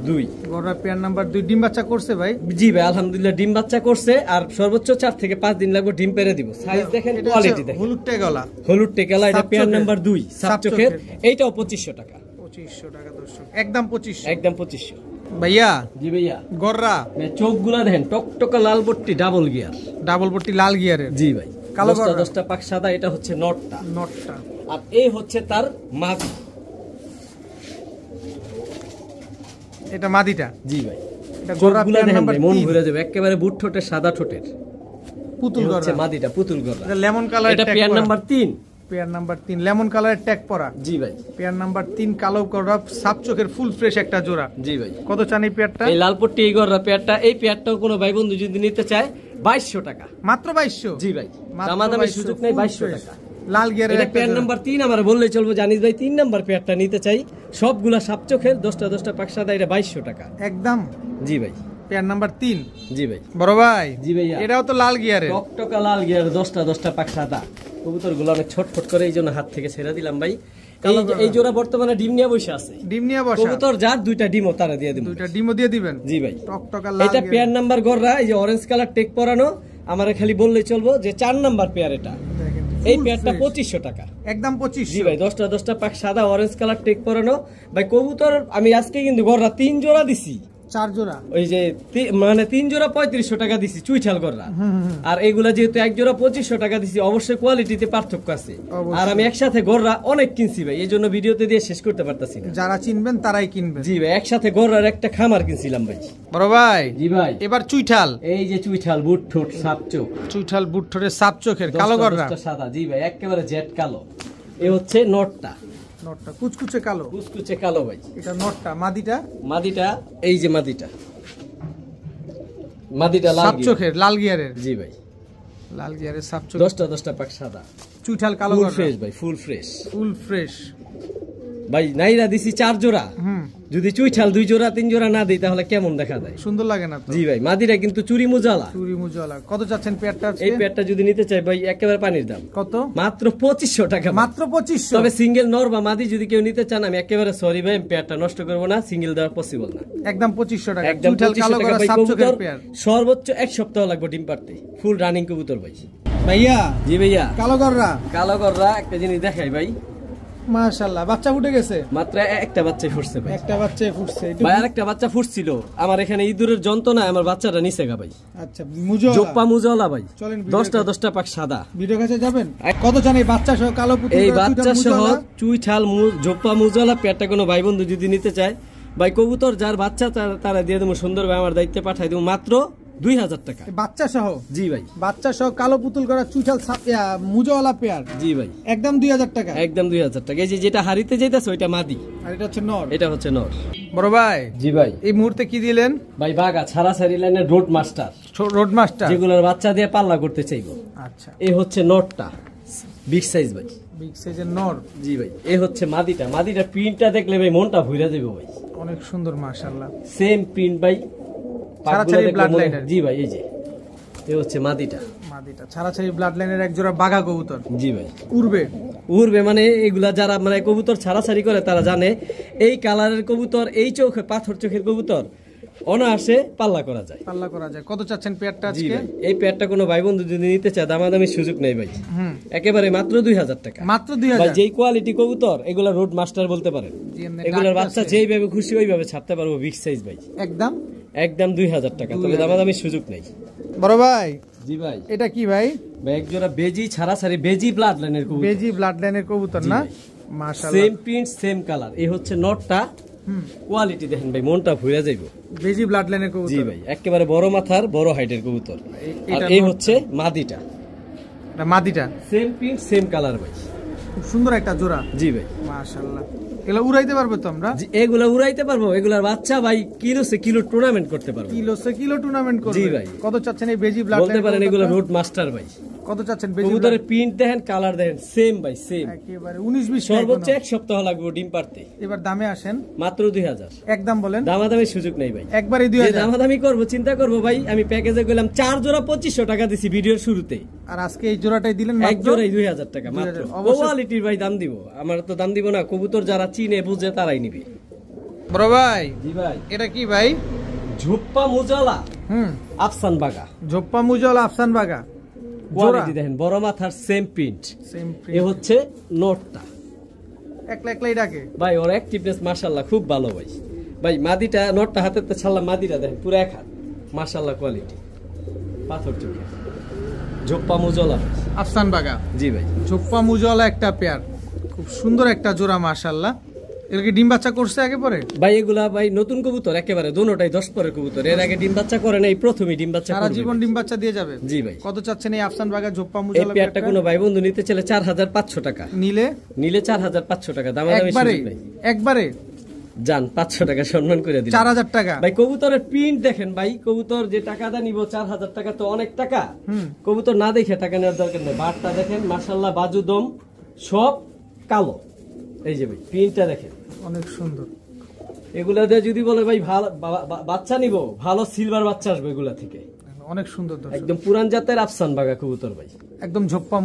2 গররা পেয়ার নাম্বার 2 ডিম বাচ্চা করছে ভাই? জি ভাই, আলহামদুলিল্লাহ ডিম বাচ্চা করছে, আর সর্বোচ্চ 4 থেকে 5 দিন লাগবে ডিম পেরে দিব। সাইজ দেখেন, কোয়ালিটি দেখেন, হলুদ টেগলা, হলুদ টেকালা, এটা পেয়ার চোখের। নাম্বার 2, সাত চোখের। এইটাও 2500 টাকা, 2500 টাকা দর্শক, একদম 2500। একদম 2500। ভাইয়া জি ভাইয়া, গররা চোখগুলা দেখেন, টকটকা লাল বট্টি, ডাবল গিয়ার। ডাবল পট্টি লাল গিয়ারের। জি ভাই, কালো 10টা পাক সাদা। এটা হচ্ছে নটটা, নটটা। আর এই হচ্ছে তার মাদি। এটা মাদিটা। জি ভাই, এটা গররা চোখগুলা পেয়ার দেখেন নাম্বার ভাই, মন 3, ঘুরে যাবে, একেবারে বুট ঠোঁটের, সাদা ঠোঁটের, পুতুল এই হচ্ছে গররা। মাদিটা, পুতুল গররা। এটা লেমন কালারের এটা ট্যাগ পেয়ার পরা। নাম্বার 3। পেয়ার নাম্বার 3 লেমন কালারের ট্যাগ পরা। জি ভাই, পেয়ার নাম্বার 3 কালো গররা, সাত চোখের, ফুল ফ্রেশ একটা জোড়া। জি ভাই। কত চান এই পেয়ারটা? এই লাল পট্টি, এই গররা পেয়ারটা, এই পেয়ারটাও কোনো ভাই বন্ধু যদি নিতে চায় 2200 টাকা। মাত্র 2200? জি ভাই, মাত্র দামাদামির 2200, সুযোগ নেই, full 2200 fresh। টাকা। লাল গিয়ারের এটা একটা পেয়ার জোড়া। নাম্বার 3, আমরা বললে চলবো, জানিস ভাই 3 নাম্বার পেয়ারটা নিতে চাই, সবগুলা সাপ চোখের, 10টা পাক সাদা, এটা 2200 টাকা। একদম। জি ভাই, পেয়ার নাম্বার 3। জি ভাই, বড় ভাই, জি ভাইয়া, এটাও তো লাল গিয়ারের। টকটকা লাল গিয়ার, 10টা পাক সাদা। কবুতরগুলো অনেক ছটফট করে, এই জন্য হাত থেকে ছেড়ে দিলাম ভাই। এই জোড়া বর্তমানে ডিম নিয়ে বসে আছে, ডিম নিয়ে বসা। কবুতর যার 2টা ডিমও তারা দিয়ে দিবেন। 2টা ডিমও দিয়ে দিবেন? জি ভাই, টকটকা লাল এটা গিয়ার। পেয়ার নাম্বার গররা, এই যে অরেঞ্জ কালার টেক পরানো, আমার খালি বললেই চলবো যে 4 নাম্বার পেয়ার। এটা দেখেন, এই full পেয়ারটা fresh। 2500 টাকা। একদম 2500। জি ভাই, 10টা পাক সাদা, অরেঞ্জ কালার টেক পরানো ভাই। কবুতর আমি আজকে কিন্তু গররা 3 জোড়া দিছি, 4 জোড়া। ওই যে মানে 3 জোড়া 3500 টাকা দিছি, চুইঠাল গররা। আর এগুলা যেহেতু 1 জোড়া 2500 টাকা দিছি, অবশ্যই কোয়ালিটিতে পার্থক্য আছে। অবশ্যই। আর আমি একসাথে গররা অনেক কিনছি ভাই, এই জন্য ভিডিওতে দিয়ে শেষ করতে পারতাছি না। যারা চিনবেন তারাই কিনবেন। জি ভাই, একসাথে গররার একটা খামার কিনছিলাম ভাই। বড় ভাই, জি ভাই, এবার চুইঠাল। এই যে চুইঠাল, বুট ঠোঁট, সাপ চোখ, চুইঠাল বুট ঠোঁটের, সাপ চোখের, কালো গররা। 10টা সাদা। জি ভাই, একেবারে জেড কালো। এই হচ্ছে নটটা, নটটা কুচকুচে কালো। কুচকুচে কালো ভাই। এটা নটটা। মাদিটা? মাদিটা, এই যে মাদিটা, মাদিটা লাল সাপ গিয়ার। চোখের, লাল গিয়ারের। জি ভাই, লাল গিয়ারের সাপ চোখ। 10টা পাক সাদা, চুইঠাল কালো ফুল গররা। ফ্রেশ ভাই, ফুল ফ্রেশ ফুল ফ্রেশ। ভাই। নাইরা দিছি 4 জোড়া, যদি চুইঠাল 2 জোড়া 3 জোড়া না দিই তাহলে কেমন দেখা যায়? সুন্দর লাগে না তো? জি ভাই, মাদিরা কিন্তু চুরি মুজালা। চুরি মুজলা। কত চাচ্ছেন পেয়ারটা আজকে? এই পেয়ারটা যদি নিতে চাই ভাই, একেবারে পানির দাম, কত? মাত্র 2500 টাকা। মাত্র 2500? তবে সিঙ্গেল নর বা মাদি যদি কেউ নিতে চান, আমি একেবারে সরি ভাই, পেয়ারটা নষ্ট করবো না, সিঙ্গেল দেওয়া পসিবল না। একদম 2500 টাকা। একদম চুইঠাল 2500 কালো টাকা গররা, ভাই। সাপ চোখের কবুতর পেয়ার। সর্বোচ্চ 1 সপ্তাহ লাগবে ডিম পারতে, ফুল রানিং কবুতর ভাই। ভাইয়া, জি ভাইয়া, কালো গররা। কালো গররা একটা জিনিস দেখাই ভাই, মাশাআল্লাহ, বাচ্চা ফুটে গেছে। মাত্র একটা বাচ্চা ফুটছে ভাই। একটা বাচ্চা ফুটছে। ভাই আরেকটা বাচ্চা ফুটছিল, আমার এখানে ইঁদুরের যন্ত্রণায় আমার বাচ্চাটা নিচে গা ভাই। আচ্ছা, মুজলা। জোপ্পা মুজলা ভাই, চলেন 10টা পাক সাদা। ভিডিও কাছে যাবেন? কত জানেন এই বাচ্চা সহ কালো পুতুল? এই বাচ্চা সহ চুইঠাল জোপ্পা মুজলা পেয়ারটা কোনো ভাই বন্ধু যদি নিতে চায়, ভাই কবুতর যার বাচ্চা তারা দিয়ে দেবো সুন্দরভাবে, আমার দায়িত্বে পাঠাই দেবো মাত্র 2000 টাকা বাচ্চা সহ। জি ভাই, বাচ্চা সহ কালো পুতুল করা চুইঠাল মুজোওয়ালা পেয়ার। জি ভাই, একদম 2000 টাকা। একদম 2000 টাকা। এই যে যেটা হারিতে যাইতেছে ওইটা মাদি, আর এটা হচ্ছে নর। এটা হচ্ছে নর। বড় ভাই, জি ভাই, এই মুহূর্তে কি দিলেন ভাই? বাগা ছাড়াছাড়ি লাইনের রোড মাস্টার, রোড মাস্টার, যেগুলোর বাচ্চা দিয়ে পাল্লা করতে চাইবো। আচ্ছা, এই হচ্ছে নরটা, বিগ সাইজ ভাই, বিগ সাইজের নর। জি ভাই, এই হচ্ছে মাদিটা। মাদিটা প্রিন্টটা দেখলে ভাই মনটা ভুইরা যাবে ভাই, অনেক সুন্দর মাশাআল্লাহ। সেম প্রিন্ট ভাই, ছাড়াছাড়ি ব্লাড লাইনের। জি ভাই, এই যে এই হচ্ছে মাদিটা। মাদিটা ছাড়াছাড়ি ব্লাড লাইনের এক জোড়া বাঘা কবুতর। জি ভাই, উড়বে মানে এগুলা যারা মানে কবুতর ছাড়াছাড়ি করে তারা জানে এই কালারের কবুতর, এই চোখে পাথর চোখের কবুতর অনায়াসে পাল্লা করা যায়। কত চাচ্ছেন পেয়ারটা আজকে? এই পেয়ারটা কোনো ভাই বন্ধু যদি নিতে চায় দামাদামি সুযোগ নেই ভাই, একেবারে মাত্র 2000 টাকা। মাত্র 2000। ভাই যেই কোয়ালিটি কবুতর এগুলা রোড মাস্টার বলতে পারেন, এগুলার বাচ্চা যেইভাবে খুশি ওইভাবে ছাড়তে পারবো। বিগ সাইজ ভাই, একদম 2000 টাকা, তবে দামাদামি সুযোগ নেই। বড় ভাই, জি ভাই, এটা কি ভাই? ভাই এক জোড়া বেজি ছাড়াছাড়ি, বেজি ব্লাড লাইনের কবুতর। বেজি ব্লাড লাইনের কবুতর না? মাশাআল্লাহ, সেম প্রিন্ট সেম কালার। এই হচ্ছে নটটা, কোয়ালিটি দেখেন ভাই, মনটা ভুইরা যাইবো। বেজি ব্লাড লাইনের কবুতর। জি ভাই, একেবারে বড় মাথার বড় হাইটের কবুতর। আর এই হচ্ছে মাদিটা, এটা মাদিটা, সেম প্রিন্ট সেম কালার ভাই, খুব সুন্দর একটা জোড়া। জি ভাই, মাশাআল্লাহ। এগুলা উড়াইতে পারবো তো আমরা? এগুলা উড়াইতে পারবো। এগুলার বাচ্চা ভাই কিলো টুর্নামেন্ট করতে পারবো। কিলো টুর্নামেন্ট করবে। জি ভাই। কত চাচ্ছেন এই বেজি ব্লাড লাইন? বলতে পারেন এগুলা রোড মাস্টার ভাই। কত চাচ্ছেন বেজি? কবুতরের প্রিন্ট দেখেন, কালার দেখেন, সেম ভাই সেম। একেবারে 19-20 সর্বোচ্চ 1 সপ্তাহ লাগবে ডিম পারতে। এবার দামে আসেন। মাত্র 2000। একদম বলেন। দামাদামি সুযোগ নেই ভাই, একবারই 2000। দামাদামি করব চিন্তা করব ভাই। আমি প্যাকেজে গেলাম 4 জোড়া 2500 টাকা দিছি ভিডিওর শুরুতে, আর আজকে এই জোড়াটাই দিলেন মাত্র। এক জোড়াই 2000 টাকা মাত্র। কোয়ালিটির ভাই দাম দিব, আমার তো দাম দিব না। কবুতর যারা চিনে বুঝে তারাই নিবে। বড় ভাই, জি ভাই, এটা কি ভাই? ঝুপ্পা মুজালা, আফসান বাগা। ঝোপ্পা মুজালা আফসান বাগা। কোয়ালিটি দেখেন, বড় মাথার সেম প্রিন্ট। এই হচ্ছে নোটটা। একলাই ডাকে ভাই, ওর অ্যাক্টিভনেস মাশাআল্লাহ খুব ভালো ভাই। ভাই মাদিটা নোটটা হাতে তো ছাড়লাম, মাদিটা দেখেন পুরো এক হাত, মাশাআল্লাহ কোয়ালিটি, পাথর চোখে। ঝোপ্পা মুজালা আফসান বাগা। জি ভাই, ঝোপ্পা মুজালা একটা পেয়ার, খুব সুন্দর একটা জোড়া মাশাআল্লাহ। এর কি ডিম বাচ্চা করছে আগে পরে? ভাই এগুলা ভাই নতুন কবুতর, একেবারে দোনোটাই 10 পরের কবুতর। এর আগে ডিম বাচ্চা করে নাই, প্রথমেই ডিম বাচ্চা সারা জীবন ডিম বাচ্চা দিয়ে যাবে। জি ভাই। কত চাচ্ছেন এই আফসান বাগা ঝোপ্পা এই মুজালা পেয়ারটা কোনো ভাই বন্ধু নিতে চাইলে 4500 টাকা, নিলে 4500 টাকা। দামাদামি সুযোগ নাই, একবারে জান 500 টাকা সম্মান করে দিলাম। 4000 টাকা। ভাই কবুতরের প্রিন্ট দেখেন ভাই, কবুতর যে টাকাটা নিব 4000 টাকা তো অনেক টাকা। কবুতর না দেখে টাকা নেওয়ার দরকার নেই। বারটা দেখেন মাশাআল্লাহ, বাজু দম সব কালো। এই যে ভাই প্রিন্টটা দেখেন, অনেক সুন্দর। এগুলা দিয়ে যদি বলে ভাই ভালো বাচ্চা নিব, ভালো সিলভার বাচ্চা আসবে এগুলা থেকে। অনেক সুন্দর, একদম পুরান জাতের আফসান বাগা কবুতর ভাই, একদম ঝোপ্পা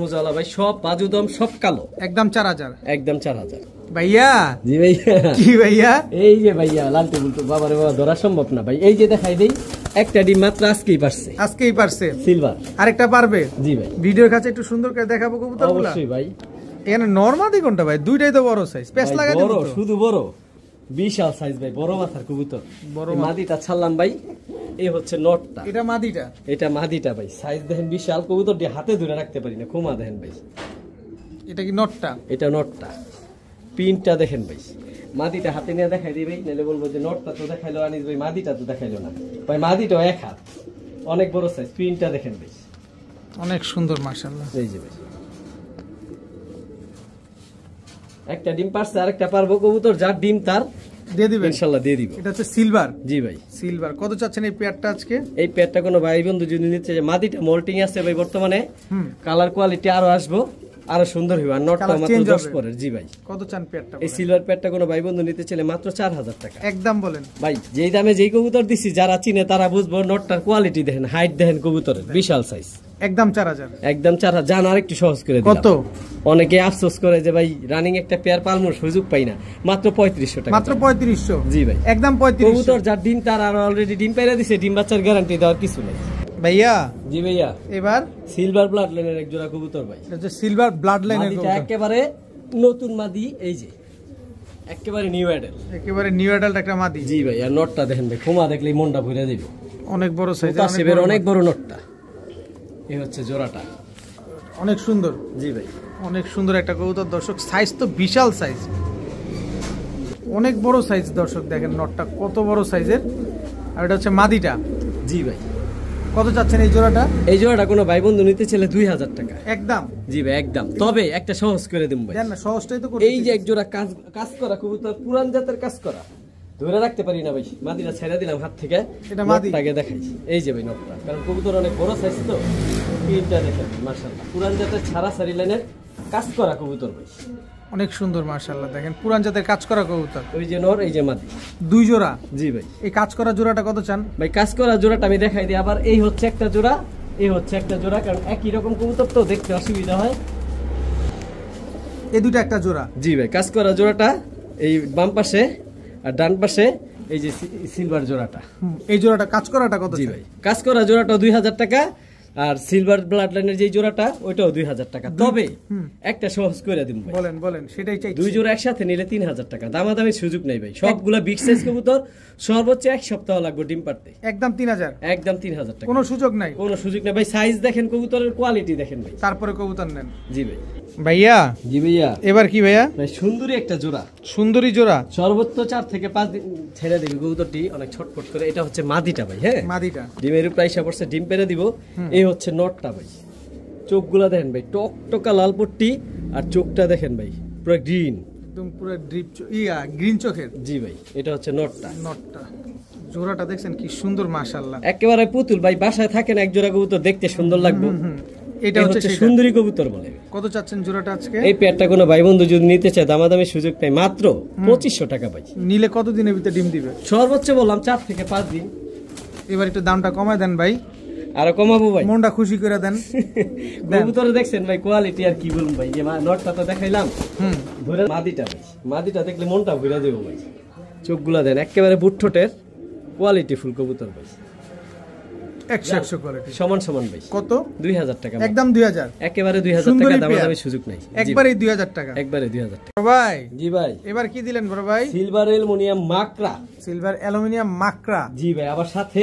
মুজালা ভাই, সব বাজু দম সব কালো, একদম 4000। একদম 4000। ভাইয়া, জি ভাইয়া। কি ভাইয়া? এই যে ভাইয়া লালটু বুলটু, বাবারে বাবা ধরা সম্ভব না ভাই। এই যে দেখাই দেই, একটা ডিম মাত্র আজকেই পারছে সিলভার, আরেকটা পারবে। জি ভাই, ভিডিওর কাছে একটু সুন্দর করে দেখাবো কবুতরগুলো। অবশ্যই ভাই। এখানে নরমাদি কোনটা ভাই? দুইটাই তো বড় সাইজ, পেস লাগাই দেব তো। শুধু বড়, বিশাল সাইজ ভাই, বড় মাথার কবুতর। বড় মাদিটা ছাড়লাম ভাই, এই হচ্ছে নটটা। এটা মাদিটা, এটা মাদিটা ভাই, সাইজ দেখেন বিশাল। কবুতরটি হাতে ধরে রাখতে পারি না, খুমা দেখেন ভাই। এটা কি নটটা? এটা নটটা, পিনটা দেখেন ভাই। মাদিটা হাতে নিয়ে দেখাই দিই ভাই, নাহলে বলবো যে নটটা তো দেখাইলো আনিস ভাই, মাদিটা তো দেখাইলো না ভাই। মাদিটাও এক হাত, অনেক বড় সাইজ। পিনটা দেখেন ভাই, অনেক সুন্দর মাশাআল্লাহ। এই যে ভাই, একটা ডিম পারছে, আরেকটা পারবো। কবুতর যার ডিম তার দিয়ে দিবেন ইনশাআল্লাহ, দিয়ে দিব। এটা হচ্ছে সিলভার। জি ভাই, সিলভার। কত চাচ্ছেন এই পেয়ারটা আজকে? এই পেয়ারটা কোনো ভাই বন্ধু যদি নিতে চায়, মাদিটা মোল্টিং আছে ভাই বর্তমানে, কালার কোয়ালিটি আরো আসবো, আরো সুন্দর হইবে। আর নটটা মাত্র 10 পরের। জি ভাই। কত চান পেয়ারটা? এই সিলভার পেয়ারটা কোনো ভাই বন্ধু নিতে চাইলে মাত্র 4000 টাকা। একদম বলেন ভাই, যেই দামে যেই কবুতর দিছি, যারা চিনে তারা বুঝবো। নটটার কোয়ালিটি দেখেন, হাইট দেখেন কবুতরের, বিশাল সাইজ। একদম 4000। একদম 4000। জান আর একটু সহজ করে দিলাম। কত? অনেকে আফসোস করে যে ভাই রানিং একটা পেয়ার পালমোর সুযোগ পাই না, মাত্র 3500 টাকা। মাত্র 3500? জি ভাই, একদম 3500। কবুতর যার ডিম তার আর অলরেডি ডিম পাইরা দিছে, ডিম বাচ্চার গ্যারান্টি দেওয়ার কিছু নেই ভাইয়া। জি ভাইয়া। এবার সিলভার ব্লাড লাইনের এক জোড়া কবুতর ভাই, এটা হচ্ছে সিলভার ব্লাড লাইনের কবুতর, একেবারে নতুন মাদি। এই যে একেবারে নিউ অ্যাডাল, একেবারে নিউ অ্যাডাল্ট একটা মাদি। জি ভাই। আর নটটা দেখেন ভাই, খুমা দেখলেই মনটা ভরে দিব, অনেক বড় সাইজ, অনেক বড় নটটা। এই হচ্ছে জোড়াটা, অনেক সুন্দর। জি ভাই, অনেক সুন্দর একটা কবুতর দর্শক, সাইজ তো বিশাল সাইজ। অনেক বড় সাইজ দর্শক, দেখেন নটটা কত বড় সাইজের। আর এটা হচ্ছে মাদিটা। জি ভাই। কত চাচ্ছেন এই জোড়াটা? এই জোড়াটা কোনো ভাই বন্ধু নিতে চাইলে 2000 টাকা একদম। জি ভাই একদম। তবে একটা সহজ করে দেব ভাই। দেন না, সহজটাই তো এই যে এক জোড়া কাজ করা কবুতর, পুরান জাতের কাজ করা, ধরে রাখতে পারি না ভাই, মাদিটা ছেড়ে দিলাম হাত থেকে। এটা মাদি আগে দেখাই, এই যে ভাই নটটা, কারণ কবুতর অনেক বড় সাইজ তো। তিনটা দেখেন মাশাআল্লাহ, পুরান জাতের ছাড়া সারি লাইনের কাজ করা কবুতর ভাই, অনেক সুন্দর মাশাআল্লাহ। দেখেন পুরান জাতের কাজ করা কবুতর, ওই যে নর এই যে মাদি, দুই জোড়া। জি ভাই। এই কাজ করা জোড়াটা কত চান ভাই? কাজ করা জোড়াটা আমি দেখাই দিই। আবার এই হচ্ছে একটা জোড়া, এই হচ্ছে একটা জোড়া, কারণ একই রকম কবুতর তো দেখতে অসুবিধা হয়। এই দুটো একটা জোড়া। জি ভাই। কাজ করা জোড়াটা এই বাম পাশে, আর ডান পাশে এই যে সিলভার জোড়াটা। এই জোড়াটা কাজ করাটা কত? জি ভাই। কাজ করা জোড়াটা 2000 টাকা, আর সিলভার ব্লাড লাইনের যে জোড়াটা ওইটাও 2000 টাকা। তবে একটা সহজ করে দিন ভাই। বলেন বলেন, সেটাই চাই। দুই জোড়া একসাথে নিলে 3000 টাকা, দামাদামির সুযোগ নেই ভাই। সবগুলা বিগ সাইজ কবুতর, সর্বোচ্চ 1 সপ্তাহ লাগবে ডিম পাড়তে। একদম 3000। একদম 3000 টাকা, কোনো সুযোগ নাই। কোনো সুযোগ নেই ভাই। সাইজ দেখেন, কবুতরের কোয়ালিটি দেখেন ভাই, তারপরে কবুতর নেন। জি ভাই। ভাইয়া। জি ভাইয়া। এবার কি ভাইয়া? ভাই সুন্দরী একটা জোড়া, সুন্দরী জোড়া, সর্বোচ্চ 4 থেকে 5 দিন ছেড়ে দিবি কবুতরটি, অনেক ছটফট করে। এটা হচ্ছে মাদিটা ভাই। হ্যাঁ, মাদিটা ডিমের উপর আইসা পড়ছে, ডিম পেরে দিব। এই হচ্ছে নটটা ভাই। চোখগুলা দেখেন ভাই, টকটকা লাল পট্টি, আর চোখটা দেখেন ভাই পুরো গ্রিন, একদম পুরো ড্রিপ গ্রিন চোখের। জি ভাই। এটা হচ্ছে নটটা। নটটা জোড়াটা দেখছেন কি সুন্দর মাশাআল্লাহ, একেবারে পুতুল ভাই। বাসায় থাকেন এক জোড়া কবুতর, দেখতে সুন্দর লাগবে। এটা হচ্ছে সুন্দরী কবুতর বলে। কত চাচ্ছেন জোড়াটা আজকে? এই পেয়ারটা কোনো ভাই বন্ধু যদি নিতে চায়, দামাদামি সুযোগ নাই, মাত্র 2500 টাকা ভাই। নিলে কত দিনের ভিতরে ডিম দিবে? সর্বোচ্চ বললাম 4 থেকে 5 দিন। এবার একটু দামটা কমায় দেন ভাই। আরো কমাবো ভাই, মনটা খুশি করে দেন। কবুতর দেখছেন ভাই, কোয়ালিটি আর কি বলুন ভাই। যে নটটা তো দেখাইলাম, ধরে মাদিটা ভাই, মাদিটা দেখলে মনটা ভরে দেবো ভাই। চোখগুলা দেন, একেবারে বুটঠোটের কোয়ালিটি ফুল কবুতর ভাই, 100 কোয়ালিটি, সমান সমান ভাই। কত? 2000 টাকা একদম 2000। একেবারে 2000 টাকা, দামাদামি সুযোগ নাই। একবারে 2000 টাকা, একবারে 2000 টাকা ভাই। জি ভাই। এবার কি দিলেন বড় ভাই? সিলভার অ্যালুমিনিয়াম মাকড়া। সিলভার অ্যালুমিনিয়াম মাকড়া। জি ভাই। আবার সাথে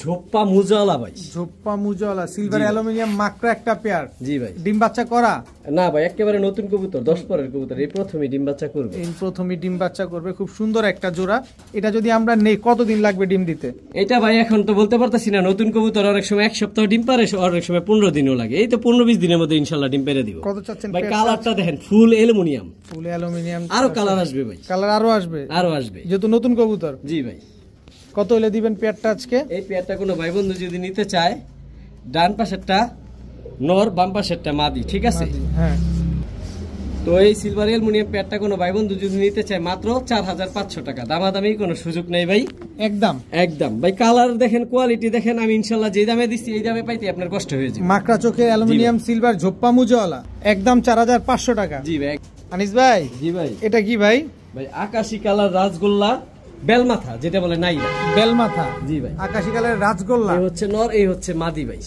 ঝোপ্পা মুজাওয়ালা ভাই। ঝোপ্পা মুজাওয়ালা সিলভার অ্যালুমিনিয়াম মাকড়া একটা পেয়ার। জি ভাই। ডিম বাচ্চা করা? না ভাই, একেবারে নতুন কবুতর, 10 পরের কবুতর, এই প্রথমই ডিম বাচ্চা করবে। এই প্রথমই ডিম বাচ্চা করবে, খুব সুন্দর একটা জোড়া। এটা যদি আমরা নেই, কতদিন লাগবে ডিম দিতে? এটা ভাই এখন তো বলতে পারতাছি না, নতুন কবুতর অনেক সময় 1 সপ্তাহ ডিম পারে, অনেক সময় 15 দিনও লাগে। এই তো 15-20 দিনের মধ্যে ইনশাআল্লাহ ডিম পেরে দিব। কত চাচ্ছেন ভাই? কালারটা দেখেন, ফুল অ্যালুমিনিয়াম। ফুল অ্যালুমিনিয়াম, আরো কালার আসবে ভাই, কালার আরো আসবে, আরো আসবে, যেহেতু নতুন কবুতর। জি ভাই। কত হলে দিবেন পেয়ারটা আজকে? এই পেয়ারটা কোনো ভাই বন্ধু যদি নিতে চায়, ডান পাশেরটা নর, বাম পাশেরটা মাদি, ঠিক আছে? হ্যাঁ। তো এই সিলভার অ্যালুমিনিয়াম পেয়ারটা কোনো ভাই বন্ধু যদি নিতে চায়, মাত্র 4500 টাকা, দামাদামি কোনো সুযোগ নেই ভাই। একদম একদম ভাই। কালার দেখেন, কোয়ালিটি দেখেন, আমি ইনশাআল্লাহ যে দামে দিচ্ছি এই দামে পাইতে আপনার কষ্ট হয়ে যাবে। মাকড়া চোখের অ্যালুমিনিয়াম সিলভার ঝোপ্পা মুজাওয়ালা, একদম 4500 টাকা। জি ভাই। আনিস ভাই। জি ভাই। এটা কি ভাই? ভাই আকাশি কালার রাজগোল্লা বেলমাথা, যেটা বলে নাইরা। বেলমাথা। জি ভাই। আকাশি কালারের রাজগোল্লা। এই হচ্ছে নর, এই হচ্ছে মাদি ভাই।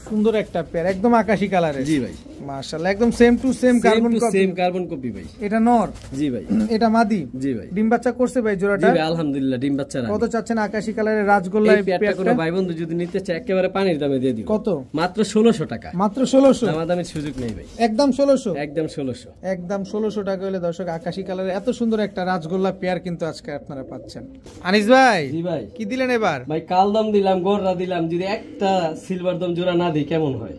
সুন্দর একটা পেয়ার, একদম আকাশি কালারের। জি ভাই। মাশাআল্লাহ, একদম same to same carbon copy. Same carbon copy ভাই। এটা নর। জি ভাই। এটা মাদি। জি ভাই। ডিম বাচ্চা করছে ভাই জোড়াটা? জি ভাই, আলহামদুলিল্লাহ ডিম বাচ্চা। কত চাচ্ছেন আকাশি কালারের রাজগোল্লা এই পেয়ারটা কোনো ভাই বন্ধু যদি নিতে চায়, একেবারে পানির দামে দিয়ে দিব। কত? মাত্র 1600 টাকা। মাত্র 1600? দামাদামির সুযোগ নেই ভাই, একদম 1600। একদম 1600। একদম 1600 টাকা হলে দর্শক আকাশি কালারের এত সুন্দর একটা রাজগোল্লা পেয়ার কিন্তু আজকে আপনারা পাচ্ছেন। আনিস ভাই। জি ভাই। কি দিলেন এবার? ভাই কালদম দিলাম, গোররা দিলাম, যদি একটা সিলভার দম জোড়া না দিই কেমন হয়?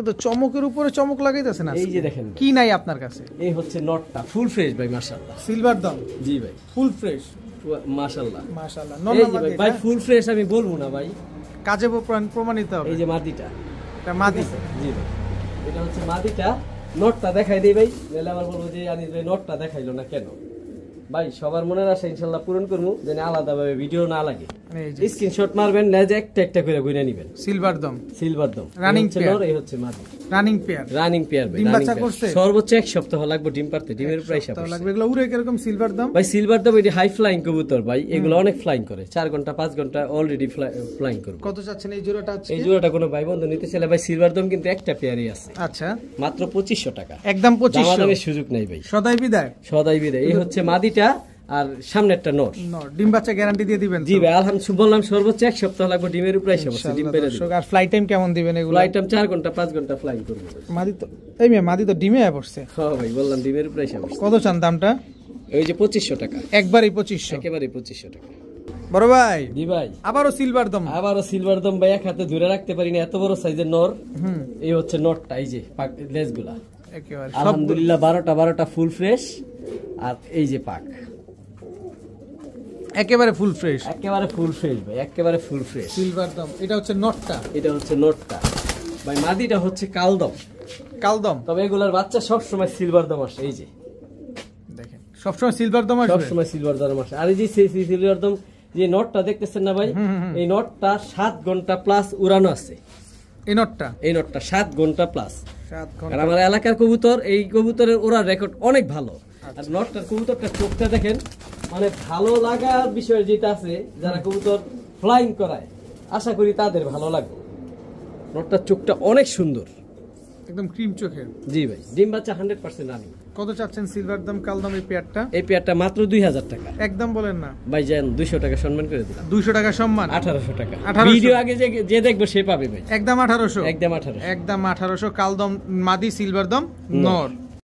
তো চমকের উপরে চমক লাগাইতেছেন। এই যে দেখেন কি নাই আপনার কাছে? এই হচ্ছে নটটা, ফুল ফ্রেশ ভাই, মাশাআল্লাহ। সিলভার দম? জি ভাই। ফুল ফ্রেশ, মাশাআল্লাহ মাশাআল্লাহ। এই যে ভাই ফুল ফ্রেশ আমি বলবো না ভাই, কাজে প্রমাণিত হবে। এই যে মাদিটা, এটা মাদি। জি ভাই। এটা হচ্ছে মাদিটা। নটটা দেখাই দেই ভাই, নাহলে আবার বলবো যে আনিস ভাই নটটা দেখাইলো না কেন। ভাই সবার মনের আশা ইনশাআল্লাহ পূরণ করবো, যেন আলাদাভাবে ভিডিও না লাগে। স্ক্রিনশট মারবেন, লেজ একটা একটা করে গুনে নেবেন। সিলভার দম, সিলভার দম রানিং পেয়ার। এই হচ্ছে মাদি, রানিং পেয়ার। রানিং পেয়ার ভাই। ডিম বাচ্চা করছে? সর্বোচ্চ 1 সপ্তাহ লাগবে ডিম পারতে, ডিমের প্রাইস লাগবে। এগুলো উড়ে কিরকম সিলভার দম? ভাই সিলভার দম এটি হাই ফ্লাইং কবুতর ভাই, এগুলো অনেক ফ্লাইং করে, 4 ঘন্টা 5 ঘন্টা অলরেডি ফ্লাইং করবে। কত চাচ্ছেন এই জোড়াটা আজকে? এই জোড়াটা কোনো ভাই বন্ধু নিতে চাইলে ভাই, সিলভার দম কিন্তু একটা পেয়ারই আছে। আচ্ছা, মাত্র 2500 টাকা। একদম 2500। দামের সুযোগ নাই ভাই, সদাই বিদায়। সদাই বিদায়। এই হচ্ছে মাদিটা, আর সামনেরটা নর। ডিম বাচ্চা গ্যারান্টি দিয়ে দিবেন? জি ভাই, আলহামদুলিল্লাহ বললাম সর্বোচ্চ 1 সপ্তাহ লাগবে ডিমের উপরে এসে বসে ডিম পেরে দিবেন। আর ফ্লাই টাইম কেমন দিবেন এগুলো? ফ্লাই টাইম 4 ঘন্টা 5 ঘন্টা ফ্লাই করবে। মাদি তো এই মাদি তো ডিমে বসছে। হ্যাঁ ভাই বললাম ডিমের উপরে এসে বসে। কত চান দামটা? ওই যে 2500 টাকা, একবারই 2500, একেবারে 2500 টাকা। বড় ভাই জি ভাই, আবারও সিলভার দম, আবারও সিলভার দম ভাই, এক হাতে ধরে রাখতে পারি না, এত বড় সাইজের নর। এই হচ্ছে নটটা, এই যে লেজগুলা একেবারে আলহামদুলিল্লাহ 12টা ফুল ফ্রেশ। আর এই যে পাক একেবারে ফুল ফ্রেশ, একেবারে ফুল ফ্রেশ ভাই, একেবারে ফুল ফ্রেশ সিলভার দম। এটা হচ্ছে নটটা, এটা হচ্ছে নটটা ভাই, মাদিটা হচ্ছে কালদম। কালদম, তবে এগুলার বাচ্চা সব সময় সিলভার দম আসে, এই যে দেখেন সবসময় সিলভার দম সব আসবে। সময় সিলভার দম আসে। আর এই যে সিলভার দম যে নটটা দেখতেছেন না ভাই, এই নটটা 7 ঘন্টা প্লাস উড়ানো আছে। এই নটটা, এই নটটা 7 ঘন্টা প্লাস। 7 আর ঘন্টা। আমার এলাকার কবুতর, এই কবুতরের ওরা রেকর্ড অনেক ভালো। আর নটটার কবুতরটা চোখটা দেখেন, মানে ভালো লাগার বিষয় যেটা আছে, যারা কবুতর ফ্লাইং করায় আশা করি তাদের ভালো লাগবে। নটটার চোখটা অনেক সুন্দর, একদম ক্রিম চোখের। জি ভাই, ডিম বাচ্চা 100% রানিং। কত চাচ্ছেন সিলভার দম কালদম এই পেয়ারটা? এই পেয়ারটা মাত্র 2000 টাকা। একদম বলেন না ভাই যান 200 টাকা সম্মান করে দিলাম। 200 টাকা সম্মান, 1800 টাকা। 1800 ভিডিও আগে যে দেখবে সে পাবে ভাই, একদম 1800, একদম 1800। একদম 1800 কালদম মাদি সিলভার দম নর।